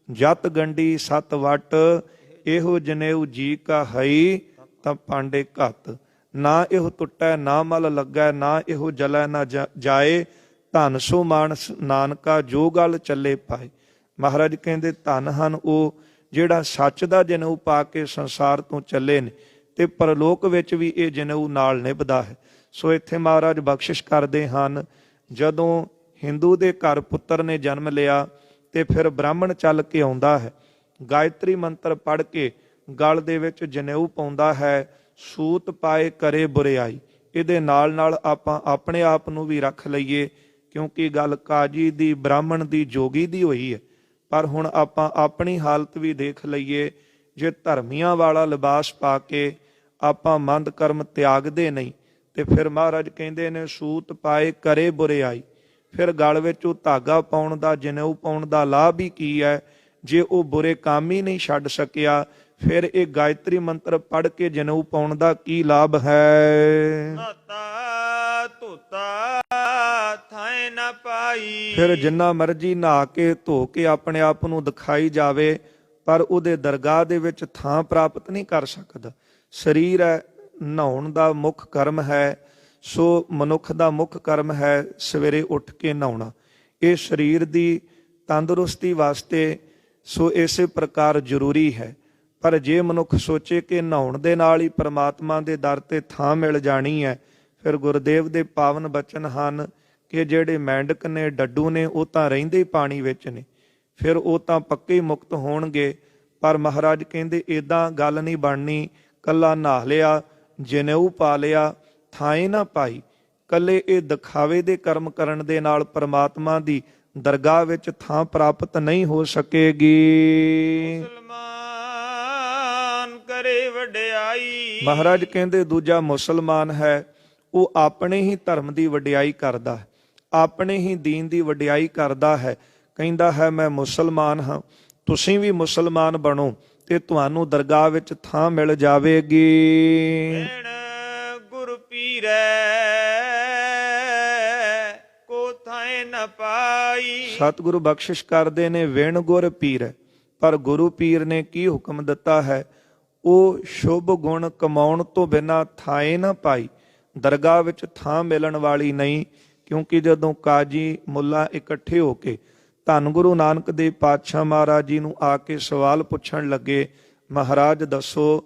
ਜਤ ਗੰਢੀ ਸਤ ਵਟ, ਇਹੋ ਜਨੇਊ ਜੀ ਕਾ ਹਈ ਤਾਂ ਪਾਂਡੇ ਘੱਤ। ਨਾ ਇਹੋ ਟੁੱਟੈ ਨਾ ਮਲ ਲੱਗੈ, ਨਾ ਇਹੋ ਜਲੈ ਨਾ ਜਾਏ, ਧਨ ਸੋ ਮਾਨਸ ਨਾਨਕਾ ਜੋ ਗੱਲ ਚੱਲੇ ਪਾਏ। ਮਹਾਰਾਜ ਕਹਿੰਦੇ ਧਨ ਹਨ ਉਹ ਜਿਹੜਾ ਸੱਚ ਦਾ ਜਨੇਊ ਪਾ ਕੇ ਸੰਸਾਰ ਤੋਂ ਚੱਲੇ ਨੇ, ਤੇ ਪਰਲੋਕ ਵਿੱਚ ਵੀ ਇਹ ਜਨੇਊ ਨਾਲ ਨਿਭਦਾ ਹੈ। ਸੋ ਇੱਥੇ ਮਹਾਰਾਜ ਬਖਸ਼ਿਸ਼ ਕਰਦੇ ਹਨ, ਜਦੋਂ ਹਿੰਦੂ ਦੇ ਘਰ ਪੁੱਤਰ ਨੇ ਜਨਮ ਲਿਆ ਤੇ ਫਿਰ ਬ੍ਰਾਹਮਣ ਚੱਲ ਕੇ ਆਉਂਦਾ ਹੈ, ਗਾਇਤਰੀ ਮੰਤਰ ਪੜ ਕੇ ਗਲ ਦੇ ਵਿੱਚ ਜਨੇਊ ਪਾਉਂਦਾ ਹੈ, ਸੂਤ ਪਾਏ ਕਰੇ ਬੁਰਿਆਈ। ਇਹਦੇ ਨਾਲ ਨਾਲ ਆਪਾਂ ਆਪਣੇ ਆਪ ਨੂੰ ਵੀ ਰੱਖ ਲਈਏ, ਕਿਉਂਕਿ ਗੱਲ ਕਾਜੀ ਦੀ, ਬ੍ਰਾਹਮਣ ਦੀ, ਜੋਗੀ ਦੀ ਹੋਈ ਹੈ। ਪਰ ਹੁਣ ਆਪਾਂ ਆਪਣੀ ਹਾਲਤ ਵੀ ਦੇਖ ਲਈਏ, ਜੇ ਧਰਮੀਆਂ ਵਾਲਾ ਲਿਬਾਸ ਪਾ ਕੇ ਆਪਾਂ ਮੰਦ ਕਰਮ ਤਿਆਗਦੇ ਨਹੀਂ ਤੇ ਫਿਰ ਮਹਾਰਾਜ ਕਹਿੰਦੇ ਨੇ ਸੂਤ ਪਾਏ ਕਰੇ ਬੁਰਿਆਈ। ਫਿਰ ਗਲ ਵਿੱਚ ਉਹ ਧਾਗਾ ਪਾਉਣ ਦਾ, ਜਨੇਊ ਪਾਉਣ ਦਾ ਲਾਭ ਹੀ ਕੀ ਹੈ? ਜੇ ਉਹ ਬੁਰੇ ਕੰਮ ਹੀ ਨਹੀਂ ਛੱਡ ਸਕਿਆ, ਫਿਰ ਇਹ ਗਾਇਤਰੀ ਮੰਤਰ ਪੜ੍ਹ ਕੇ ਜਨੇਊ ਪਾਉਣ ਦਾ ਕੀ ਲਾਭ ਹੈ? ਨਾਤਾ ਧੋਤਾ ਥਾਏ ਨਾ ਪਾਈ। ਫਿਰ ਜਿੰਨਾ ਮਰਜੀ ਨਹਾ ਕੇ ਧੋ ਕੇ ਆਪਣੇ ਆਪ ਨੂੰ ਦਿਖਾਈ ਜਾਵੇ, ਪਰ ਉਹਦੇ ਦਰਗਾਹ ਦੇ ਵਿੱਚ ਥਾਂ ਪ੍ਰਾਪਤ ਨਹੀਂ ਕਰ ਸਕਦਾ। ਸਰੀਰ ਹੈ, ਨਹਾਉਣ ਦਾ ਮੁੱਖ ਕਰਮ ਹੈ, ਸੋ ਮਨੁੱਖ ਦਾ ਮੁੱਖ ਕਰਮ ਹੈ ਸਵੇਰੇ ਉੱਠ ਕੇ ਨਹਾਉਣਾ। ਇਹ ਸਰੀਰ ਦੀ ਤੰਦਰੁਸਤੀ ਵਾਸਤੇ ਸੋ ਇਸੇ ਪ੍ਰਕਾਰ ਜ਼ਰੂਰੀ ਹੈ। ਪਰ ਜੇ ਮਨੁੱਖ ਸੋਚੇ ਕਿ ਨਹਾਉਣ ਦੇ ਨਾਲ ਹੀ ਪਰਮਾਤਮਾ ਦੇ ਦਰ ਤੇ ਥਾਂ ਮਿਲ ਜਾਣੀ ਹੈ, ਫਿਰ ਗੁਰਦੇਵ ਦੇ ਪਾਵਨ ਬਚਨ ਹਨ ਕਿ ਜਿਹੜੇ ਮੈਂਡਕ ਨੇ, ਡੱਡੂ ਨੇ, ਉਹ ਤਾਂ ਰਹਿੰਦੇ ਹੀ ਪਾਣੀ ਵਿੱਚ ਨੇ, ਫਿਰ ਉਹ ਤਾਂ ਪੱਕੇ ਹੀ ਮੁਕਤ ਹੋਣਗੇ। ਪਰ ਮਹਾਰਾਜ ਕਹਿੰਦੇ ਏਦਾਂ ਗੱਲ ਨਹੀਂ ਬਣਨੀ, ਕੱਲਾ ਨਹਾ ਲਿਆ, ਜਨੇਊ ਪਾ ਲਿਆ, ਥਾਂ ਨਾ ਪਾਈ, ਕੱਲੇ ਇਹ ਦਿਖਾਵੇ ਦੇ ਕਰਮ ਕਰਨ ਦੇ ਨਾਲ ਪਰਮਾਤਮਾ ਦੀ ਦਰਗਾਹ ਵਿੱਚ ਥਾਂ ਪ੍ਰਾਪਤ ਨਹੀਂ ਹੋ ਸਕੇਗੀ। ਮੁਸਲਮਾਨ ਕਰੇ ਵਡਿਆਈ। ਮਹਾਰਾਜ ਕਹਿੰਦੇ ਦੂਜਾ ਮੁਸਲਮਾਨ ਹੈ, ਉਹ ਆਪਣੇ ਹੀ ਧਰਮ ਦੀ ਵਡਿਆਈ ਕਰਦਾ ਹੈ, ਆਪਣੇ ਹੀ ਦੀਨ ਦੀ ਵਡਿਆਈ ਕਰਦਾ ਹੈ। ਕਹਿੰਦਾ ਹੈ ਮੈਂ ਮੁਸਲਮਾਨ ਹਾਂ, ਤੁਸੀਂ ਵੀ ਮੁਸਲਮਾਨ ਬਣੋ ਤੇ ਤੁਹਾਨੂੰ ਦਰਗਾਹ ਵਿੱਚ ਥਾਂ ਮਿਲ ਜਾਵੇਗੀ। ਗੁਰ ਪੀਰੈ ਕੋ ਥਾਏ ਨ ਪਾਈ। ਸਤਿਗੁਰੂ ਬਖਸ਼ਿਸ਼ ਕਰਦੇ ਨੇ ਵਿਣ ਗੁਰ ਪੀਰ, ਪਰ ਗੁਰੂ ਪੀਰ ਨੇ ਕੀ ਹੁਕਮ ਦਿੱਤਾ ਹੈ? ਉਹ ਸ਼ੁਭ ਗੁਣ ਕਮਾਉਣ ਤੋਂ ਬਿਨਾਂ ਥਾਏ ਨਾ ਪਾਈ। ਦਰਗਾਹ ਵਿੱਚ ਥਾਂ ਮਿਲਣ ਵਾਲੀ ਨਹੀਂ। ਕਿਉਂਕਿ ਜਦੋਂ ਕਾਜੀ ਮੁੱਲਾ ਇਕੱਠੇ ਹੋ ਕੇ ਧੰਨ ਗੁਰੂ ਨਾਨਕ ਦੇਵ ਪਾਤਸ਼ਾਹ ਮਹਾਰਾਜ ਜੀ ਨੂੰ ਆ ਕੇ ਸਵਾਲ ਪੁੱਛਣ ਲੱਗੇ, ਮਹਾਰਾਜ ਦੱਸੋ,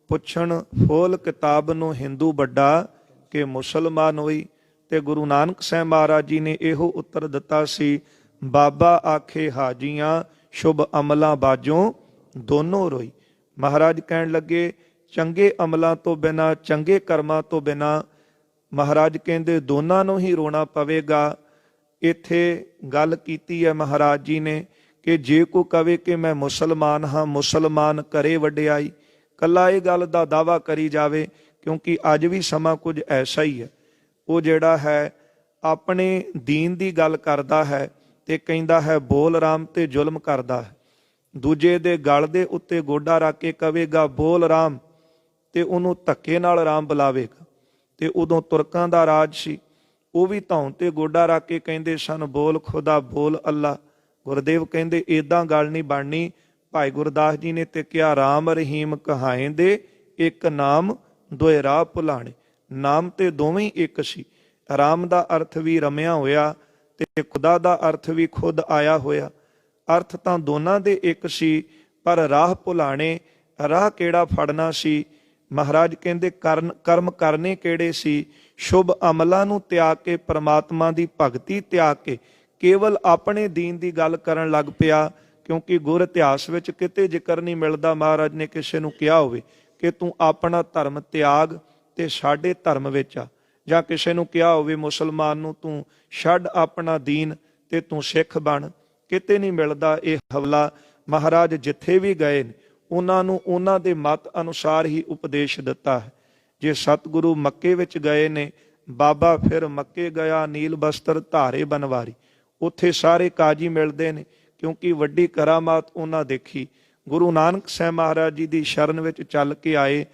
ਪੁੱਛਣ ਫੋਲ ਕਿਤਾਬ ਨੂੰ ਹਿੰਦੂ ਵੱਡਾ ਕਿ ਮੁਸਲਮਾਨ ਹੋਈ? ਤੇ ਗੁਰੂ ਨਾਨਕ ਸਾਹਿਬ ਮਹਾਰਾਜ ਜੀ ਨੇ ਇਹੋ ਉੱਤਰ ਦਿੱਤਾ ਸੀ, ਬਾਬਾ ਆਖੇ ਹਾਜੀਆਂ ਸ਼ੁਭ ਅਮਲਾਂ ਬਾਝੋਂ ਦੋਨੋਂ ਰੋਈ। ਮਹਾਰਾਜ ਕਹਿਣ ਲੱਗੇ, ਚੰਗੇ ਅਮਲਾਂ ਤੋਂ ਬਿਨਾਂ, ਚੰਗੇ ਕਰਮਾਂ ਤੋਂ ਬਿਨਾਂ ਮਹਾਰਾਜ ਕਹਿੰਦੇ ਦੋਨਾਂ ਨੂੰ ਹੀ ਰੋਣਾ ਪਵੇਗਾ। ਇੱਥੇ ਗੱਲ ਕੀਤੀ ਹੈ ਮਹਾਰਾਜ ਜੀ ਨੇ ਕਿ ਜੇ ਕੋ ਕਵੇ ਕਿ ਮੈਂ ਮੁਸਲਮਾਨ ਹਾਂ, ਮੁਸਲਮਾਨ ਕਰੇ ਵਡਿਆਈ, ਕੱਲਾ ਇਹ ਗੱਲ ਦਾ ਦਾਵਾ ਕਰੀ ਜਾਵੇ, ਕਿਉਂਕਿ ਅੱਜ ਵੀ ਸਮਾਂ ਕੁਝ ਐਸਾ ਹੀ ਹੈ। ਉਹ ਜਿਹੜਾ ਹੈ ਆਪਣੇ ਦੀਨ ਦੀ ਗੱਲ ਕਰਦਾ ਹੈ ਤੇ ਕਹਿੰਦਾ ਹੈ ਬੋਲ ਰਾਮ ਤੇ ਜ਼ੁਲਮ ਕਰਦਾ ਹੈ। ਦੂਜੇ ਦੇ ਗਲ ਦੇ ਉੱਤੇ ਗੋਡਾ ਰੱਖ ਕੇ ਕਵੇਗਾ ਬੋਲ ਰਾਮ ਤੇ ਉਹਨੂੰ ਧੱਕੇ ਨਾਲ ਰਾਮ ਬੁਲਾਵੇਗਾ। ਤੇ ਉਦੋਂ ਤੁਰਕਾਂ ਦਾ ਰਾਜ ਸੀ, ਉਹ ਵੀ ਧੌਣ ਤੇ ਗੋਡਾ ਰੱਖ ਕੇ ਕਹਿੰਦੇ ਸਨ ਬੋਲ ਖੁਦਾ, ਬੋਲ ਅੱਲਾ। ਗੁਰਦੇਵ ਕਹਿੰਦੇ ਏਦਾਂ ਗੱਲ ਨਹੀਂ ਬਣਨੀ। ਭਾਈ ਗੁਰਦਾਸ ਜੀ ਨੇ ਤੇ ਕਿਹਾ ਰਾਮ ਰਹੀਮ ਕਹਾਏ ਦੇ ਇੱਕ ਨਾਮ ਦੋਏ ਰਾਹ ਭੁਲਾਣੇ। ਨਾਮ ਤੇ ਦੋਵੇਂ ਇੱਕ ਸੀ। ਰਾਮ ਦਾ ਅਰਥ ਵੀ ਰਮਿਆ ਹੋਇਆ ਤੇ ਖੁਦਾ ਦਾ ਅਰਥ ਵੀ ਖੁਦ ਆਇਆ ਹੋਇਆ। ਅਰਥ ਤਾਂ ਦੋਨਾਂ ਦੇ ਇੱਕ ਸੀ, ਪਰ ਰਾਹ ਭੁਲਾਣੇ, ਰਾਹ ਕਿਹੜਾ ਫੜਨਾ ਸੀ? ਮਹਾਰਾਜ ਕਹਿੰਦੇ ਕਰਮ ਕਰਨੇ ਕਿਹੜੇ ਸੀ? ਸ਼ੁਭ ਅਮਲਾਂ ਨੂੰ ਤਿਆਗ ਕੇ, ਪਰਮਾਤਮਾ ਦੀ ਭਗਤੀ ਤਿਆਗ ਕੇ ਕੇਵਲ ਆਪਣੇ ਦੀਨ ਦੀ ਗੱਲ ਕਰਨ ਲੱਗ ਪਿਆ। ਕਿਉਂਕਿ ਗੁਰ ਇਤਿਹਾਸ ਵਿੱਚ ਕਿਤੇ ਜ਼ਿਕਰ ਨਹੀਂ ਮਿਲਦਾ ਮਹਾਰਾਜ ਨੇ ਕਿਸੇ ਨੂੰ ਕਿਹਾ ਹੋਵੇ ਕਿ ਤੂੰ ਆਪਣਾ ਧਰਮ ਤਿਆਗ ਤੇ ਸਾਡੇ ਧਰਮ ਵਿੱਚ ਆ, ਜਾਂ ਕਿਸੇ ਨੂੰ ਕਿਹਾ ਹੋਵੇ ਮੁਸਲਮਾਨ ਨੂੰ ਤੂੰ ਛੱਡ ਆਪਣਾ ਦੀਨ ਤੇ ਤੂੰ ਸਿੱਖ ਬਣ। ਕਿਤੇ ਨਹੀਂ ਮਿਲਦਾ ਇਹ ਹਵਾਲਾ। ਮਹਾਰਾਜ ਜਿੱਥੇ ਵੀ ਗਏ ਨੇ ਉਹਨਾਂ ਨੂੰ ਉਹਨਾਂ ਦੇ ਮਤ ਅਨੁਸਾਰ ਹੀ ਉਪਦੇਸ਼ ਦਿੱਤਾ ਹੈ। ਜੇ ਸਤਿਗੁਰੂ ਮੱਕੇ ਵਿੱਚ ਗਏ ਨੇ, ਬਾਬਾ ਫਿਰ ਮੱਕੇ ਗਿਆ, ਨੀਲ ਬਸਤਰ ਧਾਰੇ ਬਨਵਾਰੀ, ਉੱਥੇ ਸਾਰੇ ਕਾਜੀ ਮਿਲਦੇ ਨੇ, ਕਿਉਂਕਿ ਵੱਡੀ ਕਰਾਮਾਤ ਉਹਨਾਂ ਦੇਖੀ। ਗੁਰੂ ਨਾਨਕ ਸਾਹਿਬ ਮਹਾਰਾਜ ਜੀ ਦੀ ਸ਼ਰਨ ਵਿੱਚ ਚੱਲ ਕੇ ਆਏ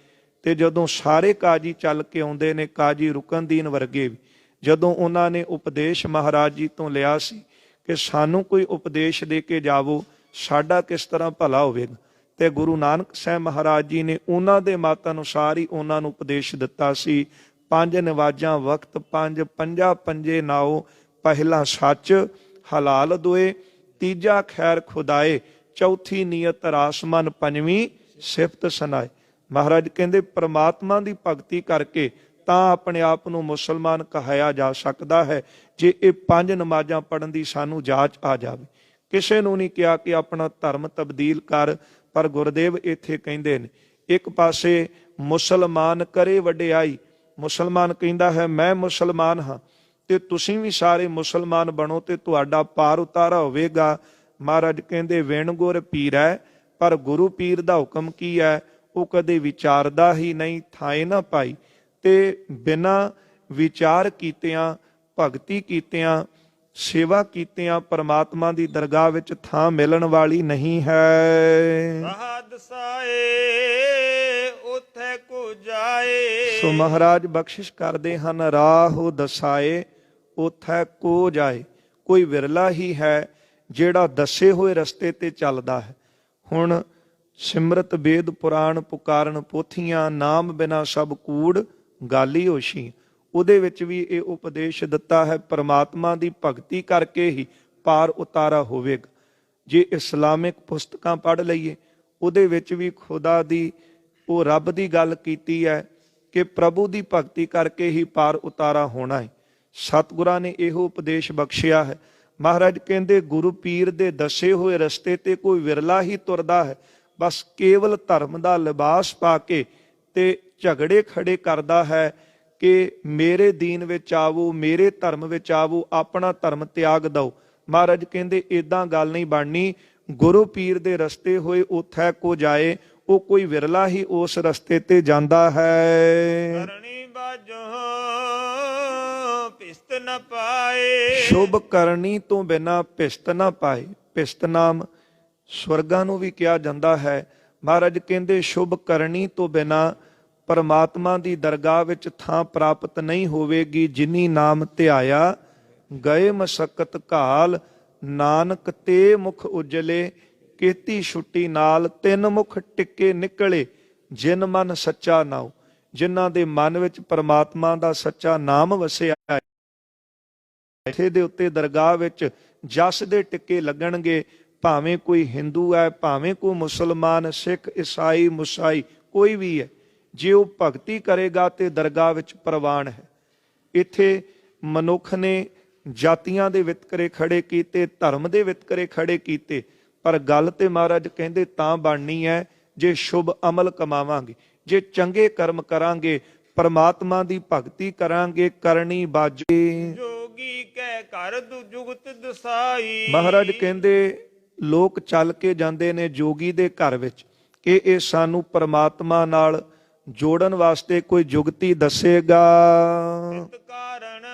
ਤੇ ਜਦੋਂ ਸਾਰੇ ਕਾਜੀ ਚੱਲ ਕੇ ਆਉਂਦੇ ਨੇ, ਕਾਜੀ ਰੁਕਨਦੀਨ ਵਰਗੇ ਵੀ, ਜਦੋਂ ਉਹਨਾਂ ਨੇ ਉਪਦੇਸ਼ ਮਹਾਰਾਜ ਜੀ ਤੋਂ ਲਿਆ ਸੀ ਕਿ ਸਾਨੂੰ ਕੋਈ ਉਪਦੇਸ਼ ਦੇ ਕੇ ਜਾਵੋ, ਸਾਡਾ ਕਿਸ ਤਰ੍ਹਾਂ ਭਲਾ ਹੋਵੇਗਾ, ਤੇ ਗੁਰੂ ਨਾਨਕ ਸਾਹਿਬ ਮਹਾਰਾਜ ਜੀ ਨੇ ਉਹਨਾਂ ਦੇ ਮਤ ਅਨੁਸਾਰ ਹੀ ਉਹਨਾਂ ਨੂੰ ਉਪਦੇਸ਼ ਦਿੱਤਾ ਸੀ। ਪੰਜ ਨਿਵਾਜਾਂ ਵਕਤ ਪੰਜ, ਪੰਜਾ ਪੰਜੇ ਨਾਓ, ਪਹਿਲਾ ਸੱਚ ਹਲਾਲ ਦੋਏ, ਤੀਜਾ ਖੈਰ ਖੁਦਾਏ, ਚੌਥੀ ਨੀਅਤ ਰਾਸਮਨ, ਪੰਜਵੀਂ ਸਿਫਤ ਸੁਨਾਏ। ਮਹਾਰਾਜ ਕਹਿੰਦੇ ਪ੍ਰਮਾਤਮਾ ਦੀ ਭਗਤੀ ਕਰਕੇ ਤਾਂ ਆਪਣੇ ਆਪ ਨੂੰ ਮੁਸਲਮਾਨ ਕਹਾਇਆ ਜਾ ਸਕਦਾ ਹੈ ਜੇ ਇਹ ਪੰਜ ਨਮਾਜ਼ਾਂ ਪੜ੍ਹਨ ਦੀ ਸਾਨੂੰ ਜਾਚ ਆ ਜਾਵੇ। ਕਿਸੇ ਨੂੰ ਨਹੀਂ ਕਿਹਾ ਕਿ ਆਪਣਾ ਧਰਮ ਤਬਦੀਲ ਕਰ, ਪਰ ਗੁਰਦੇਵ ਇੱਥੇ ਕਹਿੰਦੇ ਨੇ ਇੱਕ ਪਾਸੇ ਮੁਸਲਮਾਨ ਕਰੇ ਵਡਿਆਈ, ਮੁਸਲਮਾਨ ਕਹਿੰਦਾ ਹੈ ਮੈਂ ਮੁਸਲਮਾਨ ਹਾਂ ਤੇ ਤੁਸੀਂ ਵੀ ਸਾਰੇ ਮੁਸਲਮਾਨ ਬਣੋ ਤੇ ਤੁਹਾਡਾ ਪਾਰ ਉਤਾਰਾ ਹੋਵੇਗਾ। ਮਹਾਰਾਜ ਕਹਿੰਦੇ ਵਿਣ ਗੁਰ ਪੀਰ ਹੈ, ਪਰ ਗੁਰੂ ਪੀਰ ਦਾ ਹੁਕਮ ਕੀ ਹੈ? ਉਹ ਕਦੇ ਵਿਚਾਰਦਾ ਹੀ ਨਹੀਂ, ਥਾਏ ਨਾ ਪਾਈ। ਤੇ ਬਿਨਾਂ ਵਿਚਾਰ ਕੀਤਿਆਂ, ਭਗਤੀ ਕੀਤਿਆਂ, ਸੇਵਾ ਕੀਤਿਆਂ ਪਰਮਾਤਮਾ ਦੀ ਦਰਗਾਹ ਵਿੱਚ ਥਾਂ ਮਿਲਣ ਵਾਲੀ ਨਹੀਂ ਹੈ। ਸਾਧ ਸਾਏ ਉਥੇ ਕੋ ਜਾਏ। ਸੋ ਮਹਾਰਾਜ ਬਖਸ਼ਿਸ਼ ਕਰਦੇ ਹਨ, ਰਾਹੁ ਦਸਾਏ ਉਥੈ ਕੋ ਜਾਏ। ਕੋਈ ਵਿਰਲਾ ਹੀ ਹੈ ਜਿਹੜਾ ਦੱਸੇ ਹੋਏ ਰਸਤੇ ਤੇ ਚੱਲਦਾ ਹੈ। ਹੁਣ ਸਿਮਰਤ ਵੇਦ ਪੁਰਾਣ ਪੁਕਾਰਨ ਪੋਥੀਆਂ, ਨਾਮ ਬਿਨਾ ਸਭ ਕੂੜ ਗਾਲੀ ਹੋਸ਼ੀ, ਉਹਦੇ ਵਿੱਚ ਵੀ ਇਹ ਉਪਦੇਸ਼ ਦਿੱਤਾ ਹੈ ਪਰਮਾਤਮਾ ਦੀ ਭਗਤੀ ਕਰਕੇ ਹੀ ਪਾਰ ਉਤਾਰਾ ਹੋਵੇਗਾ। ਜੇ ਇਸਲਾਮਿਕ ਪੁਸਤਕਾਂ ਪੜ੍ਹ ਲਈਏ ਉਹਦੇ ਵਿੱਚ ਵੀ ਖੁਦਾ ਦੀ, ਉਹ ਰੱਬ ਦੀ ਗੱਲ ਕੀਤੀ ਹੈ ਕਿ ਪ੍ਰਭੂ ਦੀ ਭਗਤੀ ਕਰਕੇ ਹੀ ਪਾਰ ਉਤਾਰਾ ਹੋਣਾ ਹੈ। ਸਤਿਗੁਰਾਂ ਨੇ ਇਹੋ ਉਪਦੇਸ਼ ਬਖਸ਼ਿਆ ਹੈ। ਮਹਾਰਾਜ ਕਹਿੰਦੇ ਗੁਰੂ ਪੀਰ ਦੇ ਦੱਸੇ ਹੋਏ ਰਸਤੇ ਤੇ ਕੋਈ ਵਿਰਲਾ ਹੀ ਤੁਰਦਾ ਹੈ, ਬਸ ਕੇਵਲ ਧਰਮ ਦਾ ਲਿਬਾਸ ਪਾ ਕੇ ਤੇ ਝਗੜੇ ਖੜੇ ਕਰਦਾ ਹੈ ਕਿ ਮੇਰੇ ਦੀਨ ਵਿੱਚ ਆਵੋ, ਮੇਰੇ ਧਰਮ ਵਿੱਚ ਆਵੋ, ਆਪਣਾ ਧਰਮ ਤਿਆਗ ਦਿਓ। ਮਹਾਰਾਜ ਕਹਿੰਦੇ ਏਦਾਂ ਗੱਲ ਨਹੀਂ ਬਣਨੀ। ਗੁਰੂ ਪੀਰ ਦੇ ਰਸਤੇ ਹੋਏ ਉਥੈ ਕੋ ਜਾਏ, ਉਹ ਕੋਈ ਵਿਰਲਾ ਹੀ ਉਸ ਰਸਤੇ ਤੇ ਜਾਂਦਾ ਹੈ। ਕਰਨੀ ਬਾਝੋਂ ਪਿਸਤ ਨ ਪਾਏ। ਸ਼ੁਭ ਕਰਨੀ ਤੋਂ ਬਿਨਾਂ ਪਿਸਤ ਨਾ ਪਾਏ। ਪਿਸਤ ਨਾਮ ਸਵਰਗਾਂ ਨੂੰ ਵੀ ਕਿਹਾ ਜਾਂਦਾ ਹੈ। ਮਹਾਰਾਜ ਕਹਿੰਦੇ ਸ਼ੁਭ ਕਰਨੀ ਤੋਂ ਬਿਨਾਂ ਪਰਮਾਤਮਾ ਦੀ ਦਰਗਾਹ ਵਿੱਚ ਥਾਂ ਪ੍ਰਾਪਤ ਨਹੀਂ ਹੋਵੇਗੀ। ਜਿਨੀ ਨਾਮ ਧਿਆਇਆ ਗਏ ਮਸਕਤ ਘਾਲ, ਨਾਨਕ ਤੇ ਮੁਖ ਉਜਲੇ, ਕੀਤੀ ਛੁੱਟੀ ਨਾਲ ਤਿੰਨ ਮੁਖ ਟਿੱਕੇ ਨਿਕਲੇ, ਜਿਨ ਮਨ ਸੱਚਾ ਨਾਉ। ਜਿਨ੍ਹਾਂ ਦੇ ਮਨ ਵਿੱਚ ਪਰਮਾਤਮਾ ਦਾ ਸੱਚਾ ਨਾਮ ਵਸਿਆ ਹੈ, ਇੱਥੇ ਦੇ ਉੱਤੇ ਦਰਗਾਹ ਵਿੱਚ ਜਸ ਦੇ ਟਿੱਕੇ ਲੱਗਣਗੇ। ਭਾਵੇਂ ਕੋਈ ਹਿੰਦੂ ਹੈ, ਭਾਵੇਂ ਕੋਈ ਮੁਸਲਮਾਨ, ਸਿੱਖ, ਈਸਾਈ, ਮੁਸਾਈ, ਕੋਈ ਵੀ ਹੈ, ਜੇ ਉਹ ਭਗਤੀ ਕਰੇਗਾ ਤੇ ਦਰਗਾਹ ਵਿੱਚ ਪ੍ਰਵਾਨ ਹੈ। ਇੱਥੇ ਮਨੁੱਖ ਨੇ ਜਾਤੀਆਂ ਦੇ ਵਿਤਕਰੇ ਖੜੇ ਕੀਤੇ, ਧਰਮ ਦੇ ਵਿਤਕਰੇ ਖੜੇ ਕੀਤੇ, ਪਰ ਗੱਲ ਤੇ ਮਹਾਰਾਜ ਕਹਿੰਦੇ ਤਾਂ ਬਣਨੀ ਹੈ ਜੇ ਸ਼ੁਭ ਅਮਲ ਕਮਾਵਾਂਗੇ, ਜੇ ਚੰਗੇ ਕਰਮ ਕਰਾਂਗੇ, ਪਰਮਾਤਮਾ ਦੀ ਭਗਤੀ ਕਰਾਂਗੇ, ਕਰਨੀ ਬਾਜੇ। ਜੋਗੀ ਕਹਿ ਘਰ ਜੁਗਤ ਦਸਾਈ। ਮਹਾਰਾਜ ਕਹਿੰਦੇ ਲੋਕ ਚੱਲ ਕੇ ਜਾਂਦੇ ਨੇ ਜੋਗੀ ਦੇ ਘਰ ਵਿੱਚ ਕਿ ਇਹ ਸਾਨੂੰ ਪਰਮਾਤਮਾ ਨਾਲ ਜੋੜਨ ਵਾਸਤੇ ਕੋਈ ਜੁਗਤੀ ਦੱਸੇਗਾ। ਕਾਰਨ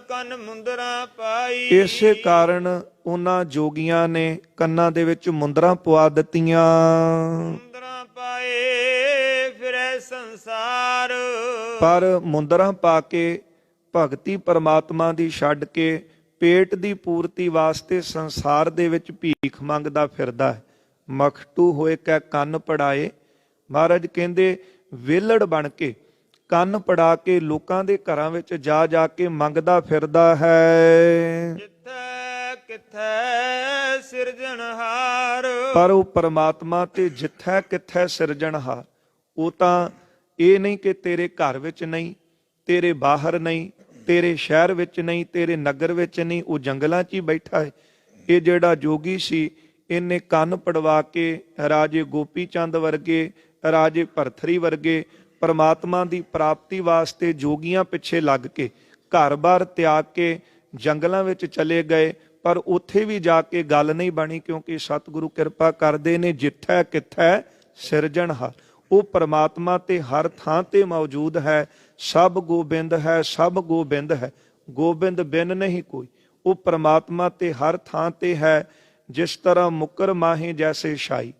ਕੰਨ ਮੁੰਦਰਾ ਪਾਈ। ਇਸੇ ਕਾਰਨ ਉਹਨਾਂ ਜੋਗੀਆਂ ਨੇ ਕੰਨਾਂ ਦੇ ਵਿੱਚ ਮੁੰਦਰਾਂ ਪਵਾ ਦਿੱਤੀਆਂ। ਮੁੰਦਰਾ ਪਾਏ ਫਿਰੇ ਸੰਸਾਰ। ਪਰ ਮੁੰਦਰਾਂ ਪਾ ਕੇ ਭਗਤੀ ਪਰਮਾਤਮਾ ਦੀ ਛੱਡ ਕੇ ਪੇਟ ਦੀ ਪੂਰਤੀ ਵਾਸਤੇ ਸੰਸਾਰ ਦੇ ਵਿੱਚ ਭੀਖ ਮੰਗਦਾ ਫਿਰਦਾ ਹੈ। ਮਖਟੂ ਹੋਏ ਕੈ ਕੰਨ ਪੜਾਏ। ਮਹਾਰਾਜ ਕਹਿੰਦੇ ਵਿਹਲੜ ਬਣ ਕੇ ਕੰਨ ਪੜਾ ਕੇ ਲੋਕਾਂ ਦੇ ਘਰਾਂ ਵਿੱਚ ਜਾ ਜਾ ਕੇ ਮੰਗਦਾ ਫਿਰਦਾ ਹੈ। ਜਿੱਥੈ ਕਿੱਥੈ ਸਿਰਜਣਹਾਰ। ਪਰ ਉਹ ਪਰਮਾਤਮਾ ਤੇ ਜਿੱਥੈ ਕਿੱਥੈ ਸਿਰਜਣਹਾਰ, ਉਹ ਤਾਂ ਇਹ ਨਹੀਂ ਕਿ ਤੇਰੇ ਘਰ ਵਿੱਚ ਨਹੀਂ, ਤੇਰੇ ਬਾਹਰ ਨਹੀਂ, ਤੇਰੇ ਸ਼ਹਿਰ ਵਿੱਚ ਨਹੀਂ, ਤੇਰੇ ਨਗਰ ਵਿੱਚ ਨਹੀਂ, ਉਹ ਜੰਗਲਾਂ 'ਚ ਹੀ ਬੈਠਾ ਹੈ। ਇਹ ਜਿਹੜਾ ਜੋਗੀ ਸੀ, ਇਹਨੇ ਕੰਨ ਪੜਵਾ ਕੇ ਰਾਜੇ ਗੋਪੀ ਚੰਦ ਵਰਗੇ, ਰਾਜੇ ਭਰਥਰੀ ਵਰਗੇ ਪਰਮਾਤਮਾ ਦੀ ਪ੍ਰਾਪਤੀ ਵਾਸਤੇ ਜੋਗੀਆਂ ਪਿੱਛੇ ਲੱਗ ਕੇ ਘਰ-ਬਾਰ ਤਿਆਗ ਕੇ ਜੰਗਲਾਂ ਵਿੱਚ ਚਲੇ ਗਏ। ਪਰ ਉੱਥੇ ਵੀ ਜਾ ਕੇ ਗੱਲ ਨਹੀਂ ਬਣੀ, ਕਿਉਂਕਿ ਸਤਿਗੁਰੂ ਕਿਰਪਾ ਕਰਦੇ ਨੇ ਜਿੱਥੈ ਕਿੱਥੈ ਸਿਰਜਣਹਾਰ। ਉਹ ਪਰਮਾਤਮਾ ਤੇ ਹਰ ਥਾਂ ਤੇ ਮੌਜੂਦ ਹੈ। ਸਭ ਗੋਬਿੰਦ ਹੈ, ਸਭ ਗੋਬਿੰਦ ਹੈ, ਗੋਬਿੰਦ ਬਿਨ ਨਹੀਂ ਕੋਈ। ਉਹ ਪਰਮਾਤਮਾ ਤੇ ਹਰ ਥਾਂ ਤੇ ਹੈ। ਜਿਸ ਤਰ੍ਹਾਂ ਮੁਕਰ ਮਾਹੇ ਜੈਸੇ ਸ਼ਾਈ,